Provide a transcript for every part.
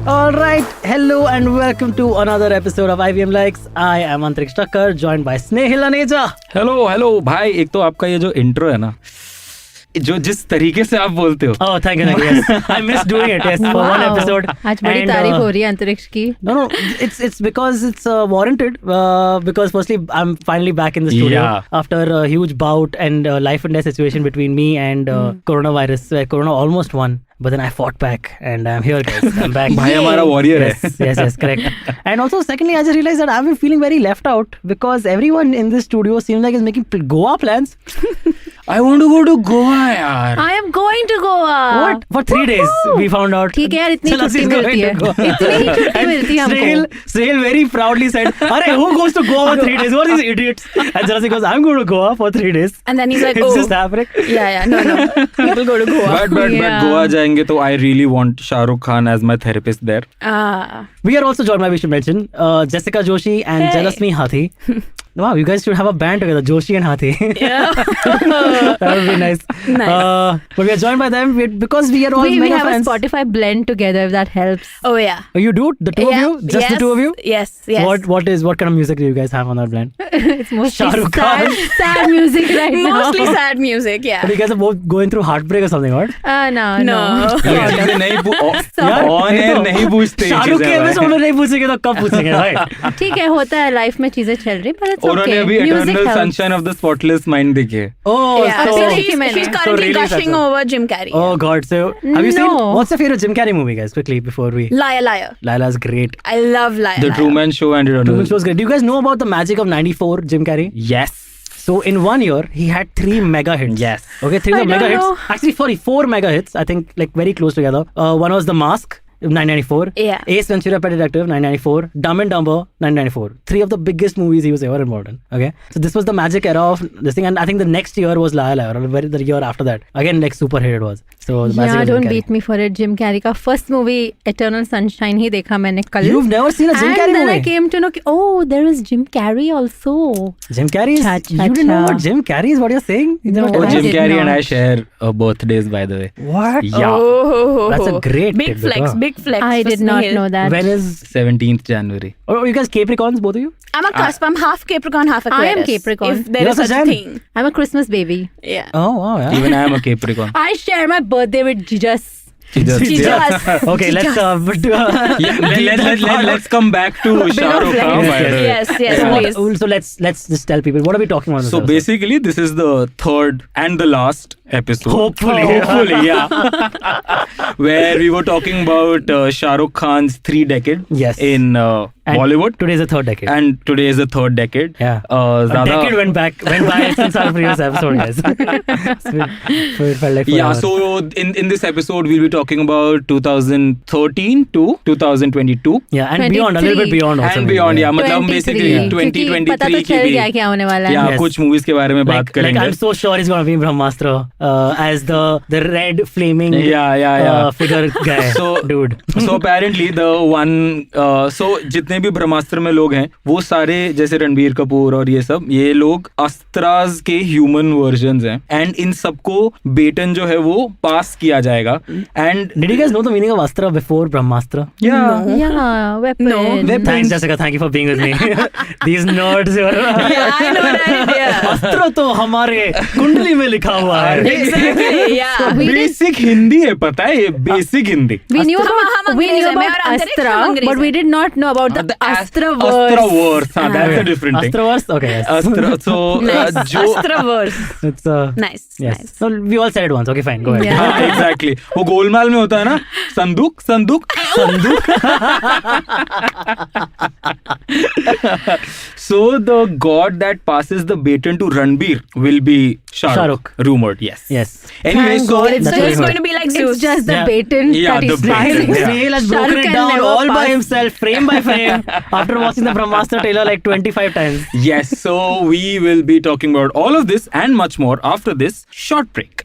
All right, hello and welcome to another episode of IVM Likes. I am Antariksh, joined by Snayhil and Antariksh. Hello भाई, एक तो आपका ये जो intro है ना, जो जिस तरीके से आप बोलते हो. Oh, thank you. Yes, I missed doing it. Yes, for one episode. आज बड़ी तारीफ हो रही है अंतरिक्ष की. No, it's because it's warranted. Because firstly, I'm finally back in the studio after a huge bout and life and death situation between me and coronavirus. Corona almost won. But then I fought back and I'm here, guys. I'm back. भाई हमारा warrior है. Yes, correct. And also, secondly, I just realized that I've been feeling very left out because everyone in this studio seems like is making Goa plans. I want to go to Goa, यार. I am going to Goa. What? For 3 days, we found out. ठीक है यार, इतनी छुट्टी मिलती है. इतनी ही छुट्टी मिलती है हमको. Snayhil very proudly said, "Arey, who goes to Goa for 3 days? Who are these idiots?" And Jalasmi goes, "I'm going to Goa for 3 days." And then he's like, "It's just happening." Yeah, no. People go to Goa. But Goa जाएंगे तो I really want Shah Rukh Khan as my therapist there. We are also joined by, we should mention, Jessica Joshi and Jalasmi Hathi. Wow, you guys should have a band together, Joshi and Hathi. Yeah. That would be nice. But we are joined by them because we are all we mega have fans. a Spotify blend together, if that helps. Oh yeah. Oh, you do? The two of you? Just the two of you? Yes. What kind of music do you guys have on that blend? It's mostly Shah Rukh Khan. sad music right now. Mostly sad music, yeah. But you guys are both going through heartbreak or something, what? No. ये चीजें नहीं on air नहीं पूछते. शाहरुख के episode में नहीं पूछेंगे तो कब पूछेंगे भाई? ठीक है, होता है, लाइफ में चीजें चल रही, but it's उन्होंने okay. अभी Music Eternal helps. Sunshine of the Spotless Mind देखी है. Oh, Yeah, so, so देखी she's मैंने. currently really gushing sad. over Jim Carrey. oh God. So have you seen? No. What's your favorite Jim Carrey movie, guys? Quickly before we. Liar. Lila's great. I love Liar. The Truman Show and Truman Show was great. Do you guys know about the magic of '94 Jim Carrey? Yes. So in 1 year, he had 3 mega hits. Yes. Okay, 3 I mega don't hits. know. Actually, sorry, 4 mega hits. I think like very close together. One was The Mask. 1994. Yeah. Ace Ventura Pet Detective 1994. Dumb and Dumber 1994. 3 of the biggest movies he was ever involved in. Okay, so this was the magic era of this thing, and I think the next year was Liar, or the year after that. Again, like super hit it was. So the magic Yeah, of Jim don't Carrey. beat me for it. Jim Carrey का first movie Eternal Sunshine ही देखा मैंने कल. You've never seen a Jim and Carrey then movie? I came to know oh, there is Jim Carrey also. Jim Carrey is, Cha. you didn't know what Jim Carrey is? What you're saying? You never No. told I us? Jim did Carrey and not. I share birthdays, by the way. What? Yeah. Oh, That's a great big tidbit, flex. huh? Big flex. I for did not Snayhil. know that. When is 17th January. Oh, you guys Capricorns, both of you? I'm a cusp. I'm half Capricorn, half I Aquarius. am Capricorn. If there You're is such a Sajan. thing. I'm a Christmas baby. Yeah. Oh wow, yeah. Even I am a Capricorn. I share my birthday with Jesus. Jesus. Okay, let's Let's come back to Shah Rukh Khan. by the way. Yes, please. So let's just tell people what are we talking about. in this So episode? basically, this is the third and the last episode. Hopefully. Yeah. Where we were talking about Shah Rukh Khan's 3 decade Yes. in And Bollywood. Today is the third decade. And today is the third decade. Yeah. A decade went by since our previous episode, guys. It felt like Yeah, forever. so in this episode, we'll be talking about 2013 to 2022. Yeah, and beyond, a little bit beyond also. And beyond, yeah. मतलब basically 2023 पता तो 2023 चल गया क्या होने वाला है. या Yes. कुछ movies के बारे में बात Like करेंगे. I'm so sure he's gonna be Brahmastra as the red flaming Yeah. figure guy. So dude. So apparently the one so जितने भी ब्रह्मास्त्र में लोग हैं वो सारे जैसे रणबीर कपूर और ये लोग अस्त्राज के ह्यूमन वर्जन्स हैं एंड इन सबको बेटन जो है वो पास किया जाएगा and Did you guys know the meaning of Astra before Brahmastra? Yeah, weapon. No. Thanks, Jessica. Thank you for being with me. These nerds. Yeah, I know, right? Yeah. अस्त्र तो हमारे कुंडली में लिखा हुआ है. Exactly. Yeah. We did- basic Hindi है पता है ये बेसिक हिंदी We knew हम about अंग्रेज हैं, मैं और अंतरिक्ष Astra, हम अंग्रेज but we हैं. did not know about the Astra verse. Astra-verse, that's a different thing. Astroverse? Okay, yes. Astra, so Nice. जो Astroverse. It's Nice. yes. Nice. So we all said it once. Okay, fine. Go ahead. Yeah. Exactly वो गोलमाल में होता है ना संदूक so the god that passes the baton to Ranbir will be Shah Rukh. Rumored, yes. Anyway, Thank so God, it's So That's it's very going to be like Zeus. It's just the Yeah. baton Yeah, that the is baton. passing. Yeah. Snayhil has Shah broken Rukh it can down never all by pass. himself, frame by frame, after watching the Brahmastra trailer like 25 times. yes, so we will be talking about all of this and much more after this short break.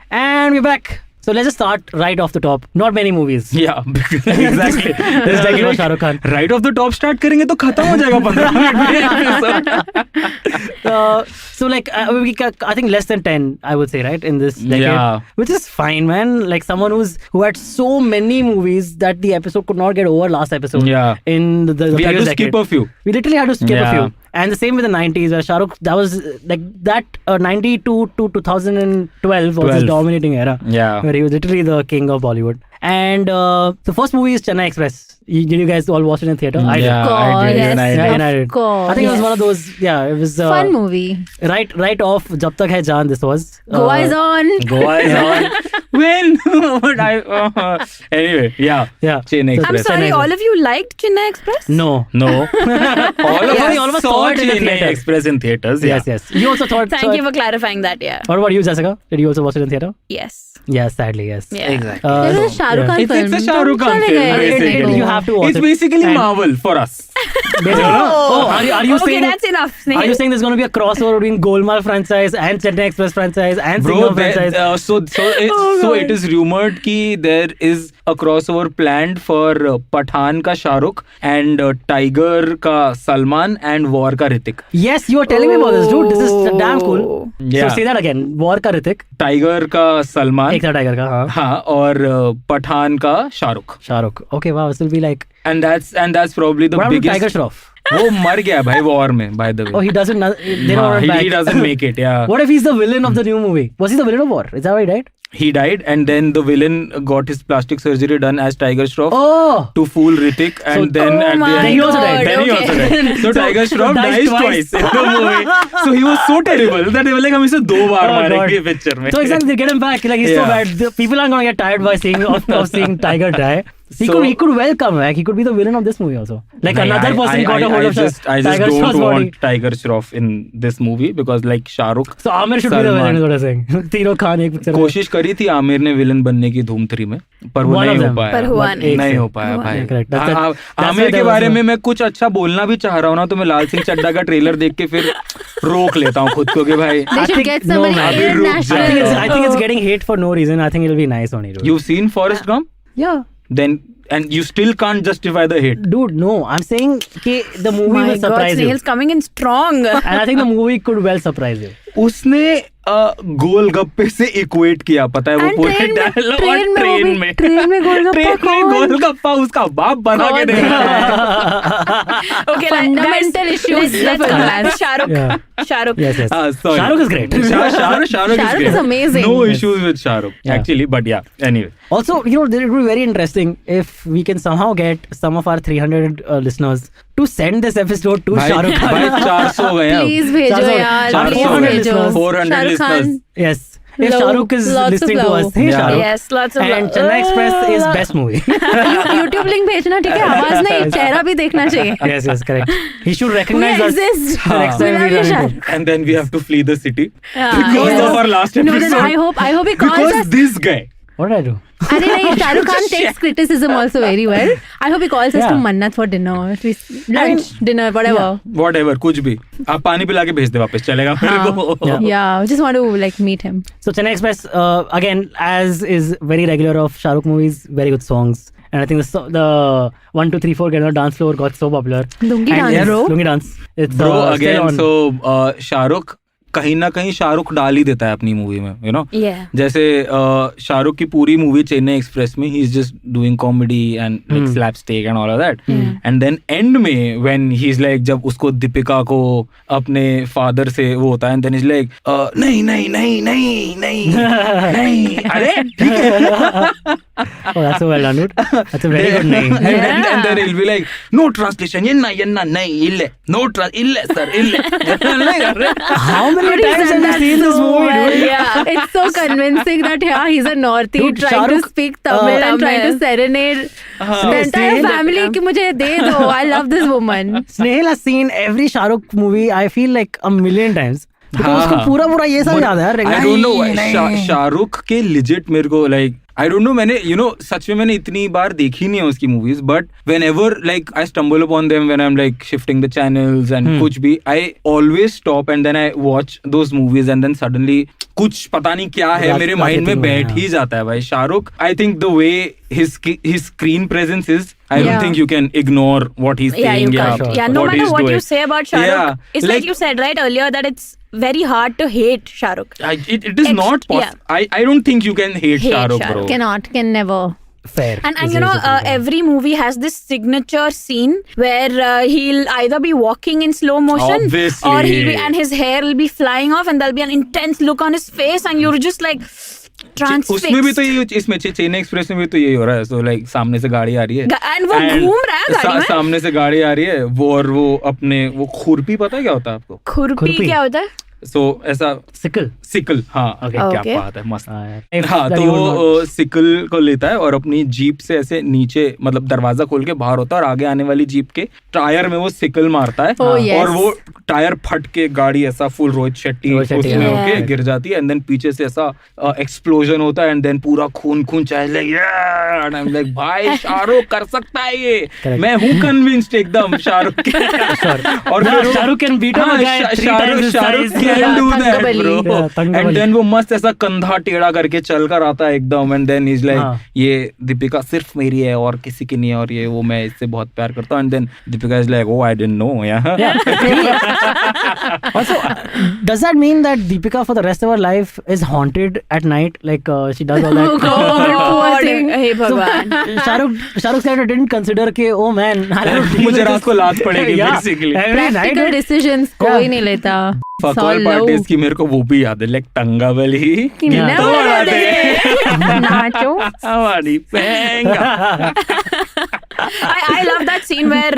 And we're back. So let's just start right off the top. Not many movies. Yeah, exactly. This decade was Shah Rukh Khan. Right off the top start करेंगे तो खत्म हो जाएगा 15 minute में. So like I think less than 10 I would say, right, in this decade. Yeah. Which is fine, man. Like someone who had so many movies that the episode could not get over last episode. Yeah. In the We had previous to skip decade. a few. We literally had to skip a Yeah. few. And the same with the 90s where Shah Rukh, that was like that 92 to 2012 was his 12. dominating era. Yeah. Where he was literally the king of Bollywood. And the first movie is Chennai Express. Did you guys all watch it in theater? I did. Yeah, course, I did. yes. Even I Yeah, did. and I did. course, I think it was yes. one of those. Yeah, it was Fun movie. right off Jab Tak Hai Jaan. This was Goa is on. Goa is on. When? But anyway, yeah. Yeah. Chennai I'm Express. sorry, Chennai all of you liked Chennai Express? No. No. all of us saw saw it in the Chennai theater. Express in theaters. Yes, yes. You also thought. Thank you for clarifying that, yeah. What about you, Jessica? Did you also watch it in theater? Yes. Yes, sadly, yes. Yeah. Exactly. This is a Shah Rukh Khan It's film. a Shah Rukh Khan Chale film, gaye. basically. You have to watch It's it. basically And- Marvel for us. Basically. Oh, are you Okay, saying? that's enough. Are you saying there's going to be a crossover between Golmaal franchise and Chennai Express franchise and Bro, Singham franchise? so it is rumored ki there is a crossover planned for Pathan ka Shah Rukh and Tiger ka Salman and War ka Hrithik. Yes, you are telling me about this, dude. This is damn cool. Yeah. So say that again. War ka Hrithik. Tiger का सलमान एक था tiger का, हाँ. हाँ और पठान का Shahrukh. Shahrukh. Okay, wow. This will be like. and that's probably the What happened to biggest. Tiger Shroff? वो मर गया भाई war में, by the way. Oh, he doesn't. They don't हाँ, want him back. he doesn't make it. Yeah. What if he's the villain of the new movie? Was he the villain of War? Is that right? Right? He died and then the villain got his plastic surgery done as Tiger Shroff Oh. to fool Hrithik and then Oh at the my end Then he also God, died. Then he also okay. died. So Tiger Shroff dies dies twice. twice in the movie. So he was so terrible that they were like हम इसे 2 बार Oh, मारेंगे God. picture में. So exactly, they get him back. Like he's so Yeah. bad. The people aren't gonna get tired by seeing of seeing Tiger die. He So- could well come back. He could be the villain of this movie also. Like Nahin, another person got a hold of I just Tiger don't Shroff's want body. Tiger Shroff in this movie because like Shah Rukh. So Amir should be the Salman. villain is what I'm saying. तीनों खान एक picture में. कोशिश करी थी आमिर ने villain बनने की धूम 3 में पर वो One of नहीं हो them. पाया. पर हुआ But नहीं. नहीं एक हो से. पाया भाई. Yeah, correct. That's Aamir why के there बारे was में मैं कुछ अच्छा बोलना भी चाह रहा हूँ ना तो मैं लाल सिंह चड्ढा का ट्रेलर देख के फिर रोक लेता हूँ खुद को कि भाई. They should think- get no, somebody man. अभी रुक international. जाओ. I think it's getting hate for no reason. I think it'll be nice only. Dude. You've seen Forrest Gump? Yeah. Then and you still can't justify the hate. Dude, no. I'm saying कि the movie My will God, surprise you. Snail's coming in strong. And I think the movie could well surprise you. उसने गोलगप्पे से equate किया पता है वो And पूरे train में- dialogue train में वो ट्रेन भी- में train में गोलगप्पा ट्रेन में कौन? गोलगप्पा उसका बाप बना के कौन दे रहा है. Okay, Fundamental guys, issues Let's of come back to romance. Shah Rukh. Yeah. Shah Rukh. Yes, yes. Sorry. Shah Rukh is great. Shah Rukh Shah Rukh great. is amazing. No Yes. issues with Shah Rukh Yeah. actually, but yeah. Anyway, Also, it would be very interesting if we can somehow get some of our 300 listeners to send this episode to भाई Shah Rukh Khan. भाई 400 हो गए हैं अब. Please भेजो 400 यार. 400 Please हो गए. भेजो. 400 Shah Rukh Khan. listeners. Yes. If Love, Shah Rukh is lots of listening to love. us, hey Yeah. Shah Rukh. Yes, lots of And love. Chennai Express is best movie. YouTube link भेजना ठीक है आवाज नहीं चेहरा भी देखना चाहिए. Yes, yes, correct. He should We recognize us. exist. Next We time love we you, run Shah. into. And then we have to flee the city Yeah. because Yeah. of our last No, episode. then I hope he calls because us. this guy. What did I do? अरे नहीं Shah Rukh Khan takes criticism also very well. I hope he calls us Yeah. to Mannat for dinner, lunch, dinner, whatever. Whatever, कुछ भी. आप पानी पिला के भेज दे वापस चलेगा मेरे को. Yeah. Yeah, just want to like meet him. So Chennai Express, again, as is very regular of Shah Rukh movies, very good songs. And I think the 1, 2, 3, 4 get on the dance floor got so popular. Lungi And dance, yes, bro. Lungi dance. It's Bro, still again, on. so Shahrukh कहीं ना कहीं शाहरुख डाल ही देता है अपनी movie में, you know. Yeah. जैसे शाहरुख की पूरी मूवी चेन्नई एक्सप्रेस में he is just doing comedy and like slapstick and all of that. And then end में व्हेन ही इज लाइक जब उसको दीपिका को अपने फादर से वो होता है एंड देन इज लाइक नहीं नहीं नहीं नहीं नहीं नहीं अरे ठीक है. Oh, that's so well done, dude. That's a very good name. And then he'll be like no translation yenna nahi ille no ille sir ille. How many But he's times have done you that seen this so movie, well. dude? Yeah, it's so convincing that he's a Northie Dude, trying Shah to Rukh, speak Tamil and trying to Tamil. serenade the entire Snehil- family कि मुझे दे दो. I love this woman. Snehil has seen every Shah Rukh movie, I feel like a million times. Because हाँ, उसको हाँ. पूरा ये सब याद है यार. I don't know why Shahrukh के legit मेरे को like I don't know मैंने सच में मैंने इतनी बार देखी नहीं है उसकी movies but whenever like I stumble upon them when I'm like shifting the channels and कुछ भी I always stop and then I watch those movies and then suddenly कुछ पता नहीं क्या है मेरे रात माइंड में में, बैठ हाँ। ही जाता है भाई. Shahrukh, I think the way his screen presence is, I don't Yeah. think you can ignore what he's Yeah, you saying. can't. sure. Yeah, no what matter he's what doing. you say about Shah Rukh, Yeah, it's like you said right earlier that it's very hard to hate Shah Rukh. It is not possible. I don't think you can hate Hate Shah Rukh, Shah bro. Cannot, can never. Fair. And This you is know, the thing, yeah. every movie has this signature scene where he'll either be walking in slow motion Obviously. or he'll be, and his hair will be flying off and there'll be an intense look on his face and you're just like transfixed. उसमें भी तो ये इसमें Chennai Express में भी तो यही हो रहा है. सो लाइक सामने से गाड़ी आ रही है And वो घूम रहा है गाड़ी में. सामने से गाड़ी आ रही है वो, और वो अपने वो खुरपी, पता है क्या होता है आपको? खुरपी क्या होता है? सो ऐसा सिकल. हाँ, Okay. क्या Okay. बात है, मस्त. If हाँ, that तो you would not- वो सिकल को लेता है और अपनी जीप से ऐसे नीचे, मतलब दरवाजा खोल के बाहर होता है और आगे आने वाली जीप के टायर में वो सिकल मारता है. Oh, yes. और वो टायर फट के गाड़ी ऐसा फुल रोहित शेट्टी उसमें yeah. होके गिर जाती है. एंड देन पीछे से ऐसा एक्सप्लोजन होता है एंड देन पूरा खून चाहे लाइक भाई शाहरुख कर सकता है ये. Correct. मैं हूँ कन्विंस्ड एकदम शाहरुख के. और फिर Shahrukh can beat up a guy 3 times his size. can do that, Tangabali. bro. Yeah, Tangabali. And then वो मस्त ऐसा कंधा टेढ़ा करके चल कर आता है एकदम. एंड देन इज लाइक हाँ. ये दीपिका सिर्फ मेरी है और किसी की नहीं है और ये वो मैं इससे बहुत प्यार करता हूँ. And then Deepika is like oh I didn't know. Also, does that mean that Deepika for the rest of her life is haunted at night? Like she does all that. Oh God, poor thing. हे भगवान. Shahrukh said didn't consider के oh man, I have to deal मुझे with रात this. को लात पड़ेगी Yeah, basically. every night. Practical decisions कोई नहीं लेता. Fuck It's all all low. parties की मेरे को वो भी याद है, लाइक टंगावली Yeah. तोड़ा दे नाचो. हमारी पेंगा. I love that scene where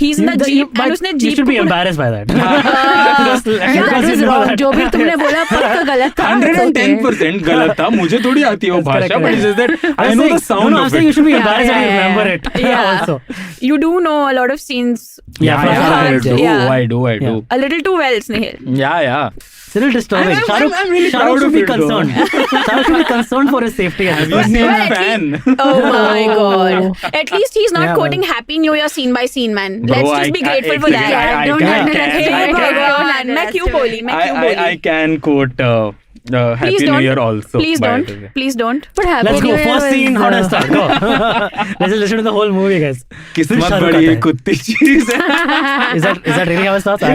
he's in the jeep and उसने You jeep should be को embarrassed by that. Yeah, that is wrong. जो भी तुमने बोला पक्का गलत था. It's okay. 110% गलत था. मुझे थोड़ी आती है वो That's correct, भाषा, but it's just that I know the sound no, of so you it. should be Yeah, embarrassed that you yeah, remember yeah. it. Yeah. Also. You do know a lot of scenes Yeah, Yeah, yeah, I do. yeah. I do. Yeah. a little too well, Snayhil. Yeah. It's a little disturbing. I'm really Shahrukh proud should of be it, though. concerned. Shahrukh should be concerned for his safety. At Have this you point. seen Well, at Fan? Oh my god. At least he's not Yeah, quoting Happy New Year scene by scene, man. Bro, Let's just be grateful for that. I Don't can- underestimate hey it. भगवान, मैं क्यों बोली? I can quote Happy Please New don't. Year also. Please by don't. the way. Please don't. But Happy Let's New go. Year First was, scene. How does it start? Go. Let's just listen to the whole movie, guys. किस्मत Shahrukh बड़ी आता है. कुत्ती चीज है. Is that really how it starts?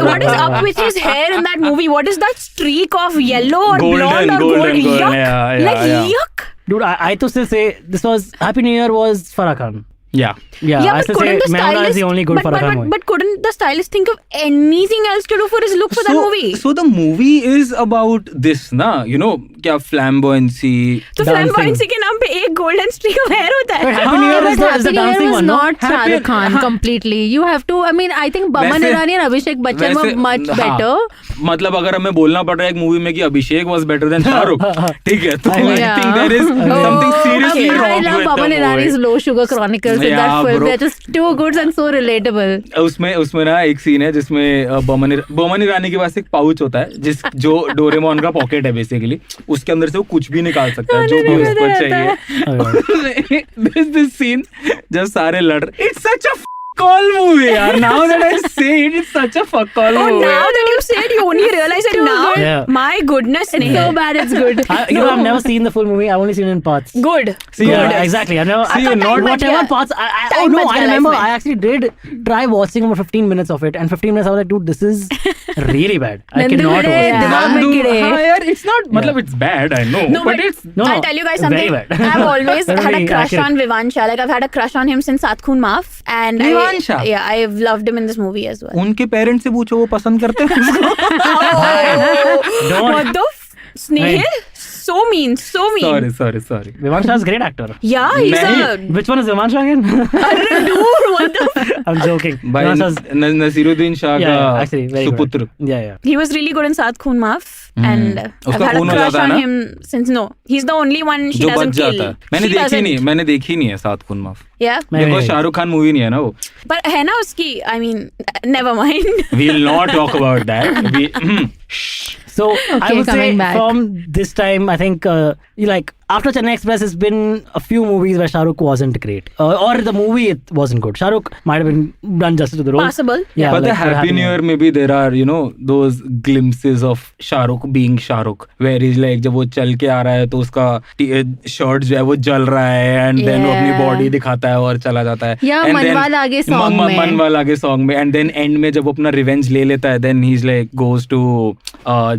What is up with his hair in that movie? What is that streak of yellow or blonde or Golden. Yuck. Yeah, Like yeah. yuck. Dude, I to still say this was Happy New Year was Farah Khan. Yeah. Yeah, I but still say couldn't the Mehuna is stylist the only good Farah Khan movie. but couldn't the stylist think of anything else to do for his look for that movie? So the movie is about this, na? You know, क्या flamboyancy. तो flamboyancy के नाम पे एक golden streak of hair होता है. Happy New Year but is the Happy New Year dancing was one, no? not Shah Rukh Khan completely. You have to. I mean, I think Baman वैसे- Irani and Abhishek Bachchan were much हाँ, better. मतलब अगर हमें बोलना पड़ रहा है एक मूवी में कि अभिषेक was better than शाहरुख, ठीक है, तो I Yeah. think there is something seriously I wrong love with Baman the Irani's movie. Low Sugar Chronicles in Yeah, that film. bro. They're just too good and so relatable. उसमें ना एक scene है जिसमें बमन ईरानी के पास एक pouch होता है जो डोरेमोन का पॉकेट है बेसिकली. उसके अंदर से वो कुछ भी निकाल सकता है जो भी उसको चाहिए. दिस सीन जब सारे लड़, it's such a call movie यार. नाउ दैट आई से it, it's such a fuck call Oh, movie. now that you said, you only realize it now. Yeah. My goodness, It's Snehal. so bad, it's good. I've never seen the full movie. I've only seen it in parts. Good. See, Yeah, good. exactly. I've never. See, you're not whatever gaya. parts. Time Oh no, bach I gaya remember. life I actually did try watching about 15 minutes of it, and 15 minutes I was like, dude, this is really bad. I Nandu cannot bade, watch this. दिमाग में कीड़े. हाँ यार, it's not, मतलब it's bad, I know, No, but it's No, I'll tell you guys very something. bad. I've always had a Very crush accurate. on Vivan Shah. Like I've had a crush on him since Saath Khoon Maaf, and Vivan Shah? I've loved him in this movie as well. उनके parents से पूछो वो पसंद करते हैं उसको. Don't. What the Snehal? So mean, so mean. Sorry. Vivan Shah is a great actor. Yeah, he's नहीं. a. Which one is Vivan Shah again? Dude, what the? I'm joking. भाई Vivan Shah's- Naseeruddin Shah yeah, का actually, very good. सुपुत्र. Yeah. He was really good in Saath Khoon Maaf, and I've उसका had a खून हो crush जाता है on ना? him since. No, he's the only one she जो बच doesn't kill. जाता है. मैंने She देखी doesn't. नहीं, मैंने देखी नहीं है सात खून माफ. Yeah, मैंने देखो शाहरुख खान मूवी नहीं है ना वो. but है ना उसकी. I mean, never mind. We will not talk about that. So I would say coming back. from this time, I think like after Chennai Express, it's been a few movies where Shah Rukh wasn't great, or the movie it wasn't good. Shah Rukh might have been done justice to the role. Possible. Yeah, but like the Happy New Year, maybe there are those glimpses of Shah Rukh being Shah Rukh, where he's like जब वो चल के आ रहा है तो उसका shirt जो है वो जल रहा है, and then वो अपनी बॉडी दिखाता है और चला जाता है. या And then मनवाल आगे सॉन्ग में, मनवाल आगे सॉन्ग में, and then end में जब वो अपना रिवेंज ले लेता है, then he's like goes to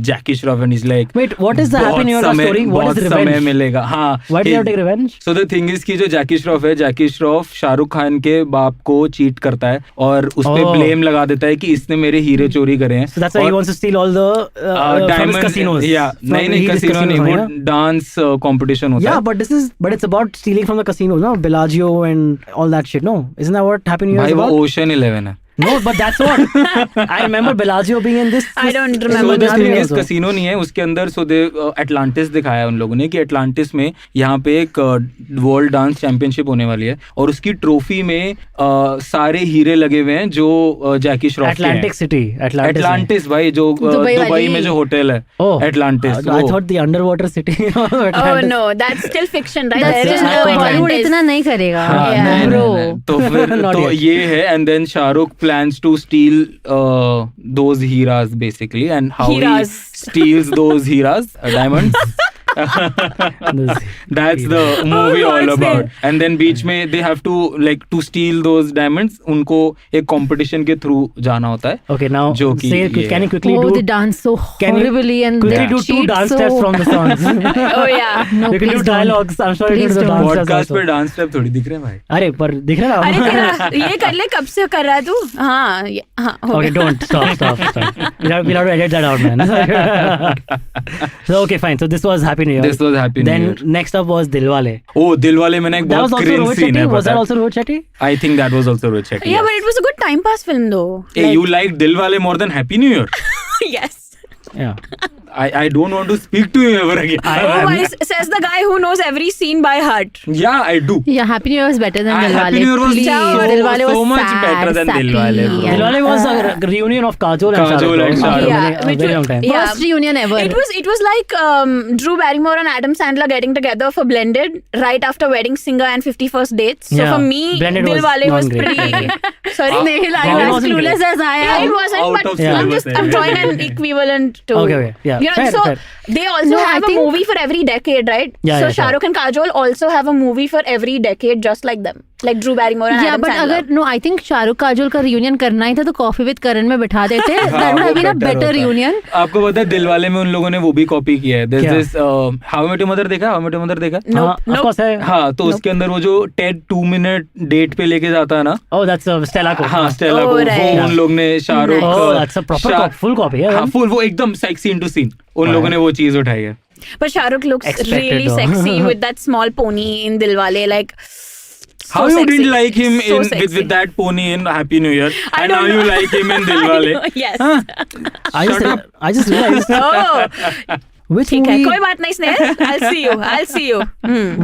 Jackie Shroff and he's like, Wait, what is the Happy New Year story? What is बहुत समय revenge? मिलेगा. हाँ. Why do you have to take revenge? So the thing is कि जो जैकी श्रॉफ है, जैकी श्रॉफ शाहरुख खान के बाप को चीट करता है और उस पे ब्लेम लगा देता है कि इसने मेरे हीरे चोरी करे हैं. So that's why he wants to steal all the from his casinos. Yeah, नहीं कसिनो नहीं, वो डांस कंपटीशन होता है. Yeah, but it's about stealing from the casinos, no? Bellagio and all that shit, no? Isn't that what Happy New Year is भाई वो about? Ocean 11 है. No, but that's what I remember Bellagio being in this. I don't remember So the that. thing is, casino नहीं है उसके अंदर. So they Atlantis दिखाया है उन लोगों ने कि Atlantis में यहाँ पे एक वर्ल्ड डांस चैंपियनशिप होने वाली है और उसकी ट्रॉफी में सारे हीरे लगे हुए हैं जो जैकी श्रॉफ के हैं. Atlantic City, Atlantis भाई जो दुबई में जो होटल है Atlantis. I thought the underwater city. Oh no, that's still fiction, right? There is no Bollywood Atlantis. इतना नहीं करेगा. नहीं, Bro. नहीं. तो फिर Not तो yet. ये है, and then Shahrukh plans to steal those heras basically, and how Heras. he steals those heras, diamonds. That's the movie all what's about. that? And then बीच में they have to like to steal those diamonds. उनको एक competition के through जाना होता है. Okay, now जो कि say, ये can you quickly Oh, do? they dance so Can you horribly and quickly they do two cheat dance so... steps from the songs? Oh yeah. No, You can do please don't. dialogues. I'm sure you can Please do the don't. dance steps Podcast also. पे dance step थोड़ी दिख रहे हैं भाई. अरे पर दिख रहा अरे है. तेरा ये कर ले, कब से कर रहा है तू? हाँ हाँ हो Okay, गया. don't stop. We'll have to edit that out, man. So okay, fine. So this was Happy New Year. This was Happy New Then Year. next up was Dilwale. Oh, Dilwale में ना एक That was बहुत also cringe Rohit scene है. Shetty. Was पता that है? also Rohit Shetty? I think that was also Rohit Shetty. Yeah, but it was a good time pass film though. Hey, you like Dilwale more than Happy New Year? Yes. Yeah. I don't want to speak to you ever again. Oh, my, says the guy who knows every scene by heart. Yeah, I do. Yeah, Happy New Year was better than Dilwale. Happy New Year was Please. so Dilwale was much sad, better than sappy, Dilwale, bro. and- Dilwale was a reunion of Kajol and Shah Kajol Rukh. and Shah Rukh. Yeah, A which very was- long time. yeah. First reunion ever. It was like Drew Barrymore and Adam Sandler getting together for Blended right after Wedding Singer and 51st Dates. So Yeah. for me, Blended was Dilwale was non-great. pretty. Sorry, Snayhil, are Blended you as wasn't clueless great. as I Yeah, am? it wasn't, Out but of syllabus I'm drawing an equivalent to. Okay, yeah. You know, Fair, so fair. they also No, I have a think- movie for every decade, right? Yeah, so yeah, Shah sure. Rukh and Kajol also have a movie for every decade, just like them, like Drew Barrymore and Yeah, Adam but Sandler. अगर no, I think Shahrukh Kajol का reunion करना ही था तो coffee with करण में बिठा देते. That would have been a better reunion. आपको पता है दिलवाले में उन लोगों ने वो भी कॉपी किया है. There's क्या? this How I Met Your Mother देखा? How I Met Your Mother देखा? Nope, हाँ, of nope. course है. हाँ, तो उसके अंदर वो जो Ted 2 minute डेट पे लेके जाता है ना. Oh, that's Stella को. हाँ, स्टेला Oh, को right. वो उन लोग ने Shahrukh. Oh, that's a proper full copy. Yeah. हाँ, full वो एकदम scene to scene. उन लोगों ने वो चीज उठाई है. But Shah Rukh looks Expected, really though. sexy with that small pony in Dilwale, like. So How you sexy. didn't like him So in sexy. with that pony in Happy New Year, I and don't now you know. like him in I Dilwale? know, yes. I just realized Oh, which ठीक है, movie कोई बात नहीं स्नेह. I'll see you.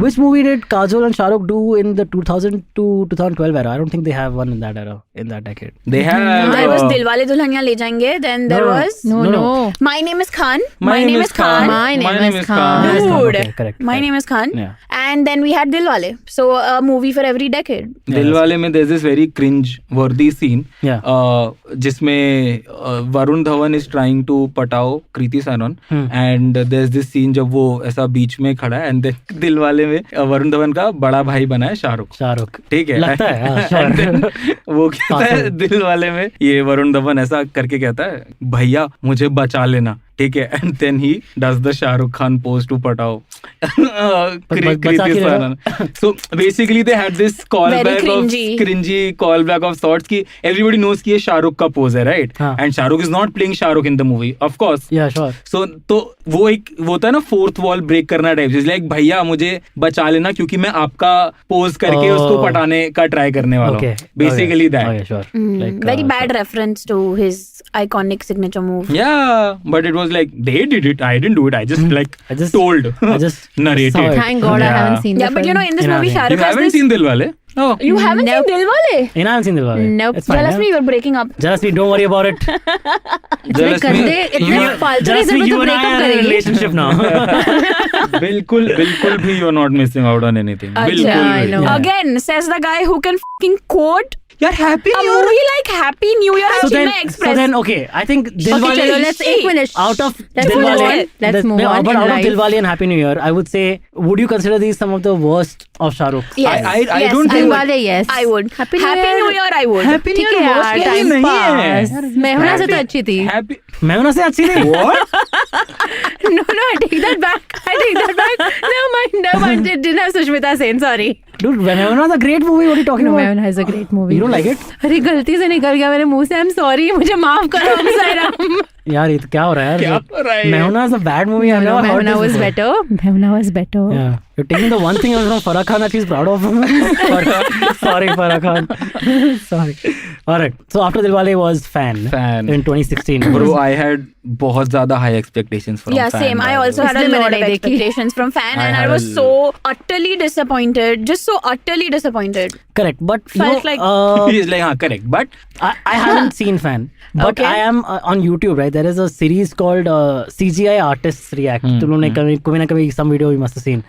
which movie did Kajol and Shah Rukh do in the 2000 to 2012 era? I don't think they have one in that era, in that decade. They have. There was Dilwale Dulhania Le Jayenge. Then there No, was No. My Name is Khan. My Name is Khan. My name is Khan. Name is Khan. Dude. Okay, correct. My Name is Khan. Yeah. And then we had Dilwale. So a movie for every decade. Dilwale में there's this very cringe worthy scene Yeah. जिसमें Varun Dhawan is trying to पटाओ Kriti Sanon and there's this scene जब वो ऐसा बीच में खड़ा है and then Dilwale में वरुण धवन का बड़ा भाई बना है शाहरुख. शाहरुख. ठीक है. लगता है, हाँ, And then sure. वो कहता है दिलवाले में ये वरुण धवन ऐसा करके कहता है भैया मुझे बचा लेना. ठीक है. And then he does the Shah Rukh Khan pose to पटाओ. बचा के Kriti So basically they had this callback of cringy. cringy callback of sorts कि everybody knows कि ये शाहरुख का pose है, right? हाँ. And Shahrukh is not playing Shahrukh in the movie, of course. Yeah, sure. So तो वो एक वो होता है ना फोर्थ वॉल ब्रेक करना टाइप से, लाइक भैया मुझे बचा लेना क्योंकि मैं आपका पोज करके Oh. उसको पटाने का ट्राई करने वाला हूँ. Okay. Basically that. Okay, sure. Like, Very bad reference to his iconic signature move. Yeah, but it was like they did it. I didn't do it. I just told, I just narrated. saw it. Thank God I haven't seen Yeah, the but film. in this You know, movie, Shah You Rukh has haven't this. seen Dilwale? Oh, You haven't Nope. seen Dilwale? I haven't seen Dilwale. Nope. It's fine. Jalasmi, Yeah? you're breaking up. Jalasmi, don't worry about it. इतने गंदे इतने फालतू reason Jalasmi, पे you तो and I breakup are in a करेगी. relationship now. बिल्कुल भी you're not missing out on anything. Acha, बिल्कुल I भी. know. Yeah. Again, says the guy who can fucking quote Yaar, happy a New Year. movie like Happy New Year So and then, Chennai Express. so then, okay, I think Dilwale. Okay, chalo, let's एक minute. Out of Let's Dilwale, move on. Let's move on But in out life. of Dilwale and Happy New Year, I would say, would you consider these some of the worst of Shah Rukh? Yes. I Yes, don't think- Dilwale, yes. I would. Happy Happy New Year, I would. Happy New ठीक Year है worst यार, के लिए time नहीं pass. है. मेहुना से तो अच्छी थी. Happy. मैं उनसे अच्छी नहीं. What? No, I take that back. Never mind. It didn't have Sushmita Sen, sorry. Dude, Mehuna's a great movie. What are you talking about? Mehuna is a great movie. You don't like it? अरे गलती से निकल गया मेरे मुंह से. I'm sorry. मुझे माफ करो. I'm sorry. यार ये तो क्या हो रहा है यार? क्या हो रहा है? Mehuna is a bad movie. I've never heard Mehuna this was before. better. Mehuna was better. Yeah, you're taking the one thing from Farah Khan that she's proud of. Sorry, Farah Khan. Sorry. All right. So after Dilwale was Fan. In 2016. Bro, I had बहुत ज़्यादा high expectations from Yeah, Fan. same. I by the also way. had a इसलिए lot मैंने of नहीं देखी. expectations from Fan, I and I had was a- so utterly disappointed. Just so utterly disappointed. Correct, but you Felt know, like- He's like, correct. But I haven't seen Fan, but Okay. I am on YouTube, right? There is a series called CGI Artists React. तुम लोगों ने कभी ना कभी some video you must have seen.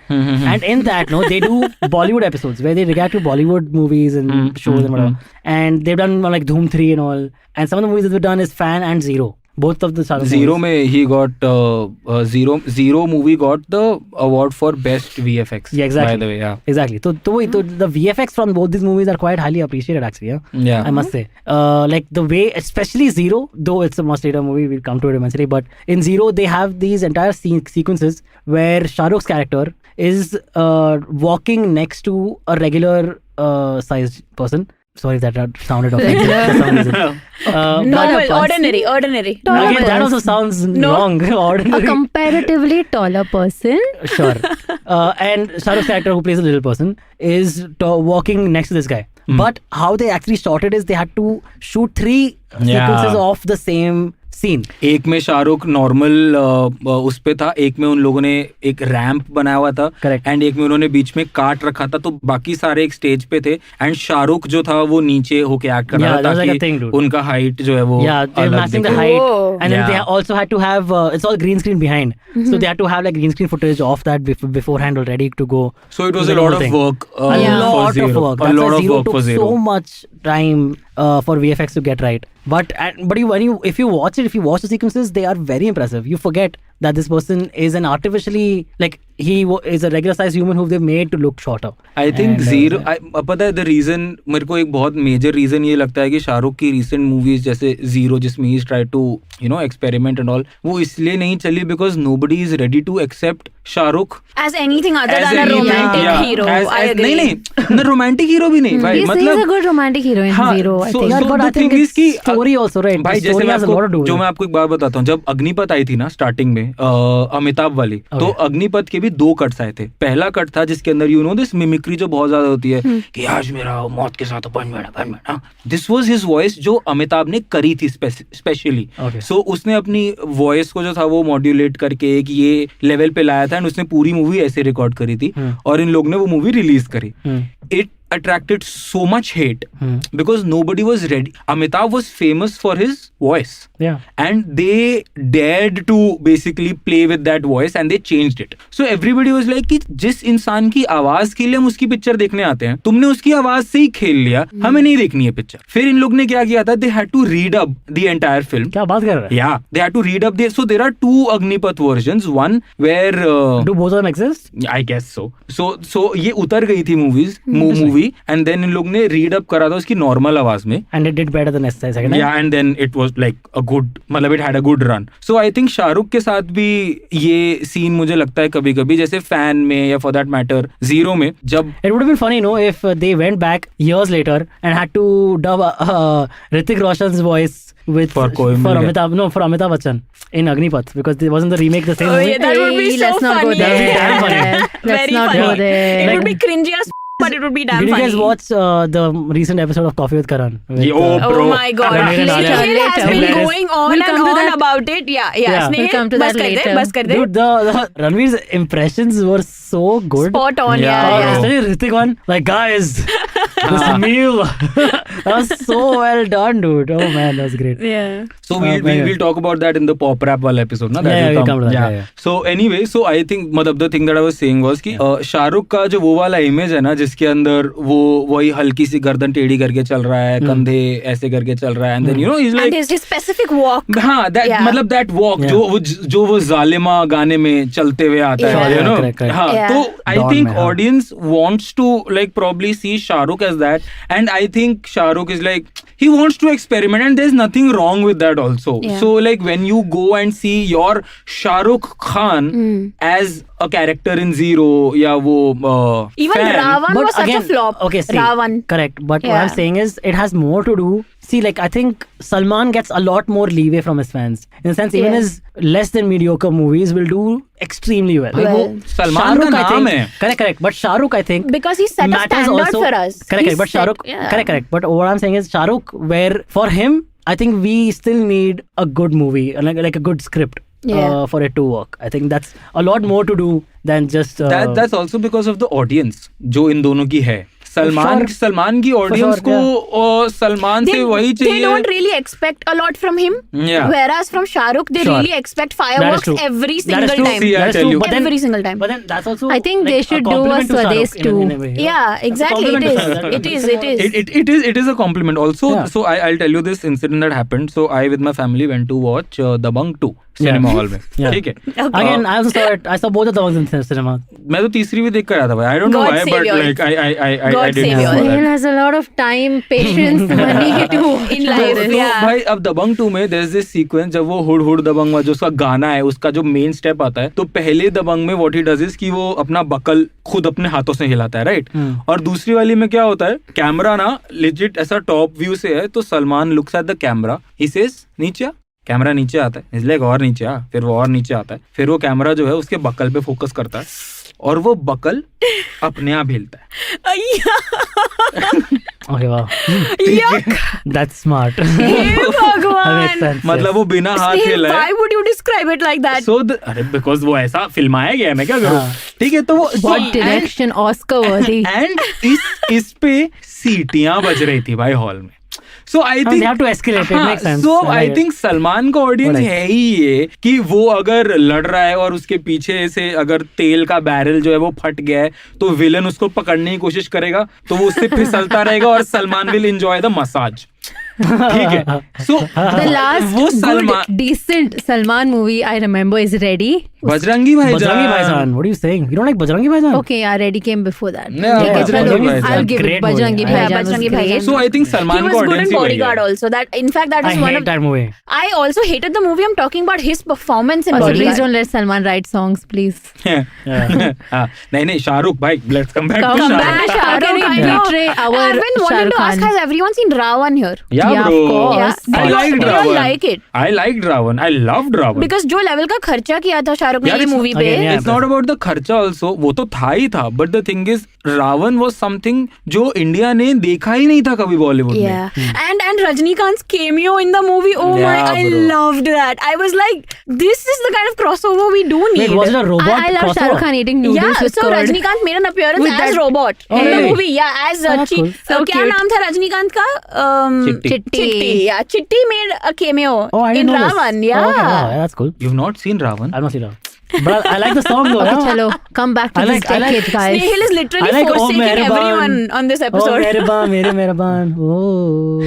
And in that, no, they do Bollywood episodes where they react to Bollywood movies and shows and whatever. And they've done like Dhoom 3 and all. And some of the movies that they've done is Fan and Zero. Both of the Shah Rukh Zero movies. में he got Zero movie got the award for best VFX. Yeah, exactly. By the way, yeah. Exactly. So the VFX from both these movies are quite highly appreciated actually. Yeah. Yeah. I must say. Like the way, especially Zero, though it's a much later movie, we'll come to it eventually. But in Zero, they have these entire sequences where Shah Rukh's character is walking next to a regular sized person. Sorry if that sounded offensive for some reason. Normal, ordinary. Again, that also sounds wrong. A Ordinary. comparatively taller person. Sure. And Shah Rukh's character, who plays a little person, is walking next to this guy. But how they actually shot it is they had to shoot 3 sequences of the same scene. एक में Shahrukh normal उस पे था, एक में उन लोगों ने एक रैंप बनाया हुआ था. Correct. एंड एक में उन्होंने बीच में काट रखा था, तो बाकी सारे एक स्टेज पे थे एंड शाहरुख जो था वो नीचे होके एक्ट कर रहा Yeah, था that was like a ताकि thing, dude. उनका हाइट जो है वो Yeah, they're अलग matching the दिखे. height, Oh. and then they Yeah. also had to have it's all green screen behind, so they had to have like green screen footage of that beforehand already to go. So it was to a the lot whole of thing. work A for lot Zero. of work. A That's lot why of Zero work took for Zero. so much time for VFX to get right. But if you watch the sequences, they are very impressive. You forget that this person is an artificially, like he is a regular sized human who they've made to look shorter. I think And, Zero, पता है the reason, मेरे को एक बहुत major reason ये लगता है कि शाहरुख की recent movies जैसे Zero जिसमें he's tried to experiment and all, वो इसलिए नहीं चली because nobody is ready to accept Shahrukh As anything other as than a anything, romantic yeah, hero. as- I agree. नहीं ना romantic hero भी नहीं भाई, He's मतलब a good romantic hero in हाँ, Zero, I so- think. Yeah, so but the I think thing is it's कि story also, right? भाई The जैसे story मैं has a lot to do आपको with जो it. मैं आपको एक बात बताता हूँ, जब अग्निपथ आई थी ना स्टार्टिंग में अमिताभ वाली, तो अग्निपथ के भी 2 कट्स आए थे. पहला कट था जिसके अंदर दिस मिमिक्री जो बहुत ज्यादा होती है कि आज मेरा मौत के साथ appointment. This was his voice जो अमिताभ ने करी थी स्पेशली. Okay. सो उसने अपनी वॉइस को जो था वो मॉड्यूलेट करके एक ये लेवल पे लाया था एंड उसने पूरी मूवी ऐसे रिकॉर्ड करी थी और इन लोग ने वो मूवी रिलीज करी. It attracted so much hate because nobody was ready. Amitabh was famous for his voice. Yeah. And they dared to basically play with that voice and they changed it. So everybody was like कि जिस इंसान की आवाज के लिए हम उसकी picture देखने आते हैं, तुमने उसकी आवाज से ही खेल लिया, हमें नहीं देखनी है पिक्चर. फिर इन लोग ने क्या किया था, they had to redub the entire film. क्या बात कर रहा है? Yeah, they had to redub so there are 2 Agnipath versions. One where Do both of them exist? I guess so. So ये उतर गई थी movie and then इन लोग ने read up करा था उसकी normal आवाज में. And it did better than second time? Yeah, and then it was like a good, मतलब it had a good run. So I think Shahrukh के साथ भी ये scene मुझे लगता है कभी-कभी जैसे Fan में या for that matter Zero में जब It would have been funny, no, if they went back years later and had to dub Hrithik Roshan's voice with For Amitabh Bachchan in Agnipath, because there wasn't the remake the same Oh movie. yeah, that would be Hey, so let's not funny. go there. That would be damn funny. Let's Very not funny. go there. It would be cringy as but it would be damn Did you funny. guys watch the recent episode of Coffee with Karan? With, Oh, bro. Oh my god. Ranveer and Snayhil Alia. has been Hilarious. going on We'll and come to on that. about it. Yeah. Yeah. We'll Snayhil, come to that later. bas kar de. Dude, the Ranveer's impressions were so good. Spot on, Yeah, Oh, yeah. especially Hrithik one, like guys, this meal. That was so well done, dude. Oh man, that was great. Yeah. So we'll talk about that in the pop rap wala episode, na? That Yeah, will we'll come to that, yeah. So anyway, so I think मतलब the thing that I was saying was कि शाहरुख का जो वो वाला image है ना, जिसके अंदर वो वही हल्की सी गर्दन टेढ़ी करके चल रहा है, कंधे ऐसे करके चल रहा है, and then you know he's like And his specific walk. हाँ, that Yeah. मतलब that walk Yeah. जो वो जालिमा गाने में चलते हुए आता है, Yeah. you know, Correct. हाँ, Yeah. तो I Dawn think में, हाँ. audience wants to like probably see Shah Rukh as that, and I think Shah Rukh is like he wants to experiment, and there's nothing wrong with that also. Yeah. So like when you go and see your Shah Rukh Khan as a character in Zero, या वो Even fan, Ravan But was such again, a flop. okay, see, Ravan. correct. But what Yeah. I'm saying is, it has more to do. See, like I think Salman gets a lot more leeway from his fans. In the sense, even Yeah. his less than mediocre movies will do extremely well. भाई वो Well, Salman Shah का Rukh, I नाम think, है. correct. But Shah Rukh, I think, Because he set a matters standard also, for us. Correct. He But Shah set- Rukh, yeah. correct. But what I'm saying is, Shah Rukh, where for him, I think we still need a good movie, like a good script. Yeah. For it to work. I think that's a lot more to do than just That's also because of the audience जो इन दोनों की है. सलमान की audience sure, को सलमान से वही They चाहिए. don't really expect a lot from him. Yeah. Whereas from Shah Rukh, they Sure. really expect That is fireworks true. every That single is true. time. See, I That is tell true. you. But then, Every single time. But then that's also. I think they like, should do compliment a to Shah Rukh Swades in a too. way, Yeah, exactly. It compliment to is. Shah Rukh. It is. It is a compliment. Also, Yeah. so I'll tell you this incident that happened. So I with my family went to watch Dabangg 2 cinema hall में. Yeah. ठीक है. Again, I also saw it. I saw both of those in cinema. मैं तो तीसरी भी देख कर आया था भाई. I don't know God why, save but yours. like I God didn't save go yours. for Snayhil that. has a lot of time, patience, money to In life, तो yeah. भाई अब दबंग 2 में there's this sequence जब वो hood hood दबंग जो उसका गाना है, उसका जो मेन स्टेप आता है, तो पहले दबंग में what he does is कि वो अपना बकल खुद अपने हाथों से हिलाता है, राइट? और दूसरी वाली में क्या होता है, कैमरा ना legit ऐसा टॉप व्यू से है, तो Salman looks at the camera, he says नीचे आ, कैमरा नीचे आता है, इसलिए और नीचे आ, फिर वो और नीचे आता है, फिर वो कैमरा जो है उसके बकल पे फोकस करता है और वो बकल अपने आप हिलता है. Okay, wow. That's smart. Hey, That Bhagwan. makes sense. मतलब वो बिना हाथ Snayhil, हिलाए. why would you describe it like that? So अरे बिकॉज वो ऐसा फिल्माया गया है, मैं क्या करूँ. ठीक है, तो वो What direction, Oscar worthy. And इस पे सीटियां बज रही थी भाई हॉल में. सो आई They think have to escalate. It makes sense. So I I like it. Think Salman का ऑडियंस Correct. है ही ये कि वो अगर लड़ रहा है और उसके पीछे से अगर तेल का बैरल जो है वो फट गया है, तो विलन उसको पकड़ने की कोशिश करेगा, तो वो उससे फिसलता रहेगा और Salman will enjoy the massage. ठीक है. सो The last वो good, Salman decent Salman movie I remember is Ready. Bajrangi Bajrangi Bhaijaan. What are you saying? You don't like Bajrangi Bhaijaan? Okay, yeah, Ready came before that. Yeah, ठीक है, Bajrangi चलो, Bhaijaan. I'll give it. Great Bajrangi movie. Yeah, Bhaijaan was Bajrangi great. Bhaijaan. So I think He Salman was का good in audience ही वही Bodyguard है. also. That in fact that I is one hate of. that movie. I also hated the movie. I'm talking about his performance in Also, please Bodyguard. don't let Salman write songs, please. हाँ, नहीं शाहरुख भाई, let's come back to Come Shahrukh. back, Shah Rukh. Can we I betray our I've been Shah wanting Rukh to ask, Khan. has everyone seen Ravan here? Yeah, Yeah, bro. of course. Yeah. I liked You Ravan. all like it? I liked Ravan. I loved Ravan. Because जो level का खर्चा किया था शाहरुख ने यार, ये it's- movie पे, again, yeah. It's not about the खर्चा also. वो तो था ही था. But the thing is, Ravan was something जो इंडिया ने देखा ही नहीं था कभी बॉलीवुड में. yeah, and Rajnikant's cameo in the movie. Oh my, Yeah, I bro. loved that. I was like, this is the kind of crossover we do need. Wait, was it a robot I love Shah crossover? Rukh Khan eating noodles Yeah, with so curd. Rajnikant made an appearance With as that- robot Oh, in the really? movie. Yeah, as Oh, that's cool. So क्या cute. नाम था रजनीकांत का? Chitti. Chitti. Yeah, Chitti made a cameo Oh, I in didn't know this. Ravan. Oh, Yeah. okay, wow, yeah, that's cool. You've not seen Ravan? I've not seen Ravan. But I like the song though. Okay, yeah. chalo, come back to I this like- I like- decade, guys. Snayhil is literally I like, oh, forsaking Mehraban. everyone on this Oh, episode. Mehraban. Oh.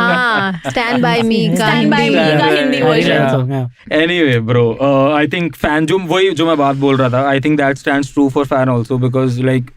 हाँ, Stand By Me का Stand By Hindi. Me का Hindi I version. like that song, yeah. Anyway, bro, I think fan जो मैं बात बोल रहा था, I think that stands true for fan also because like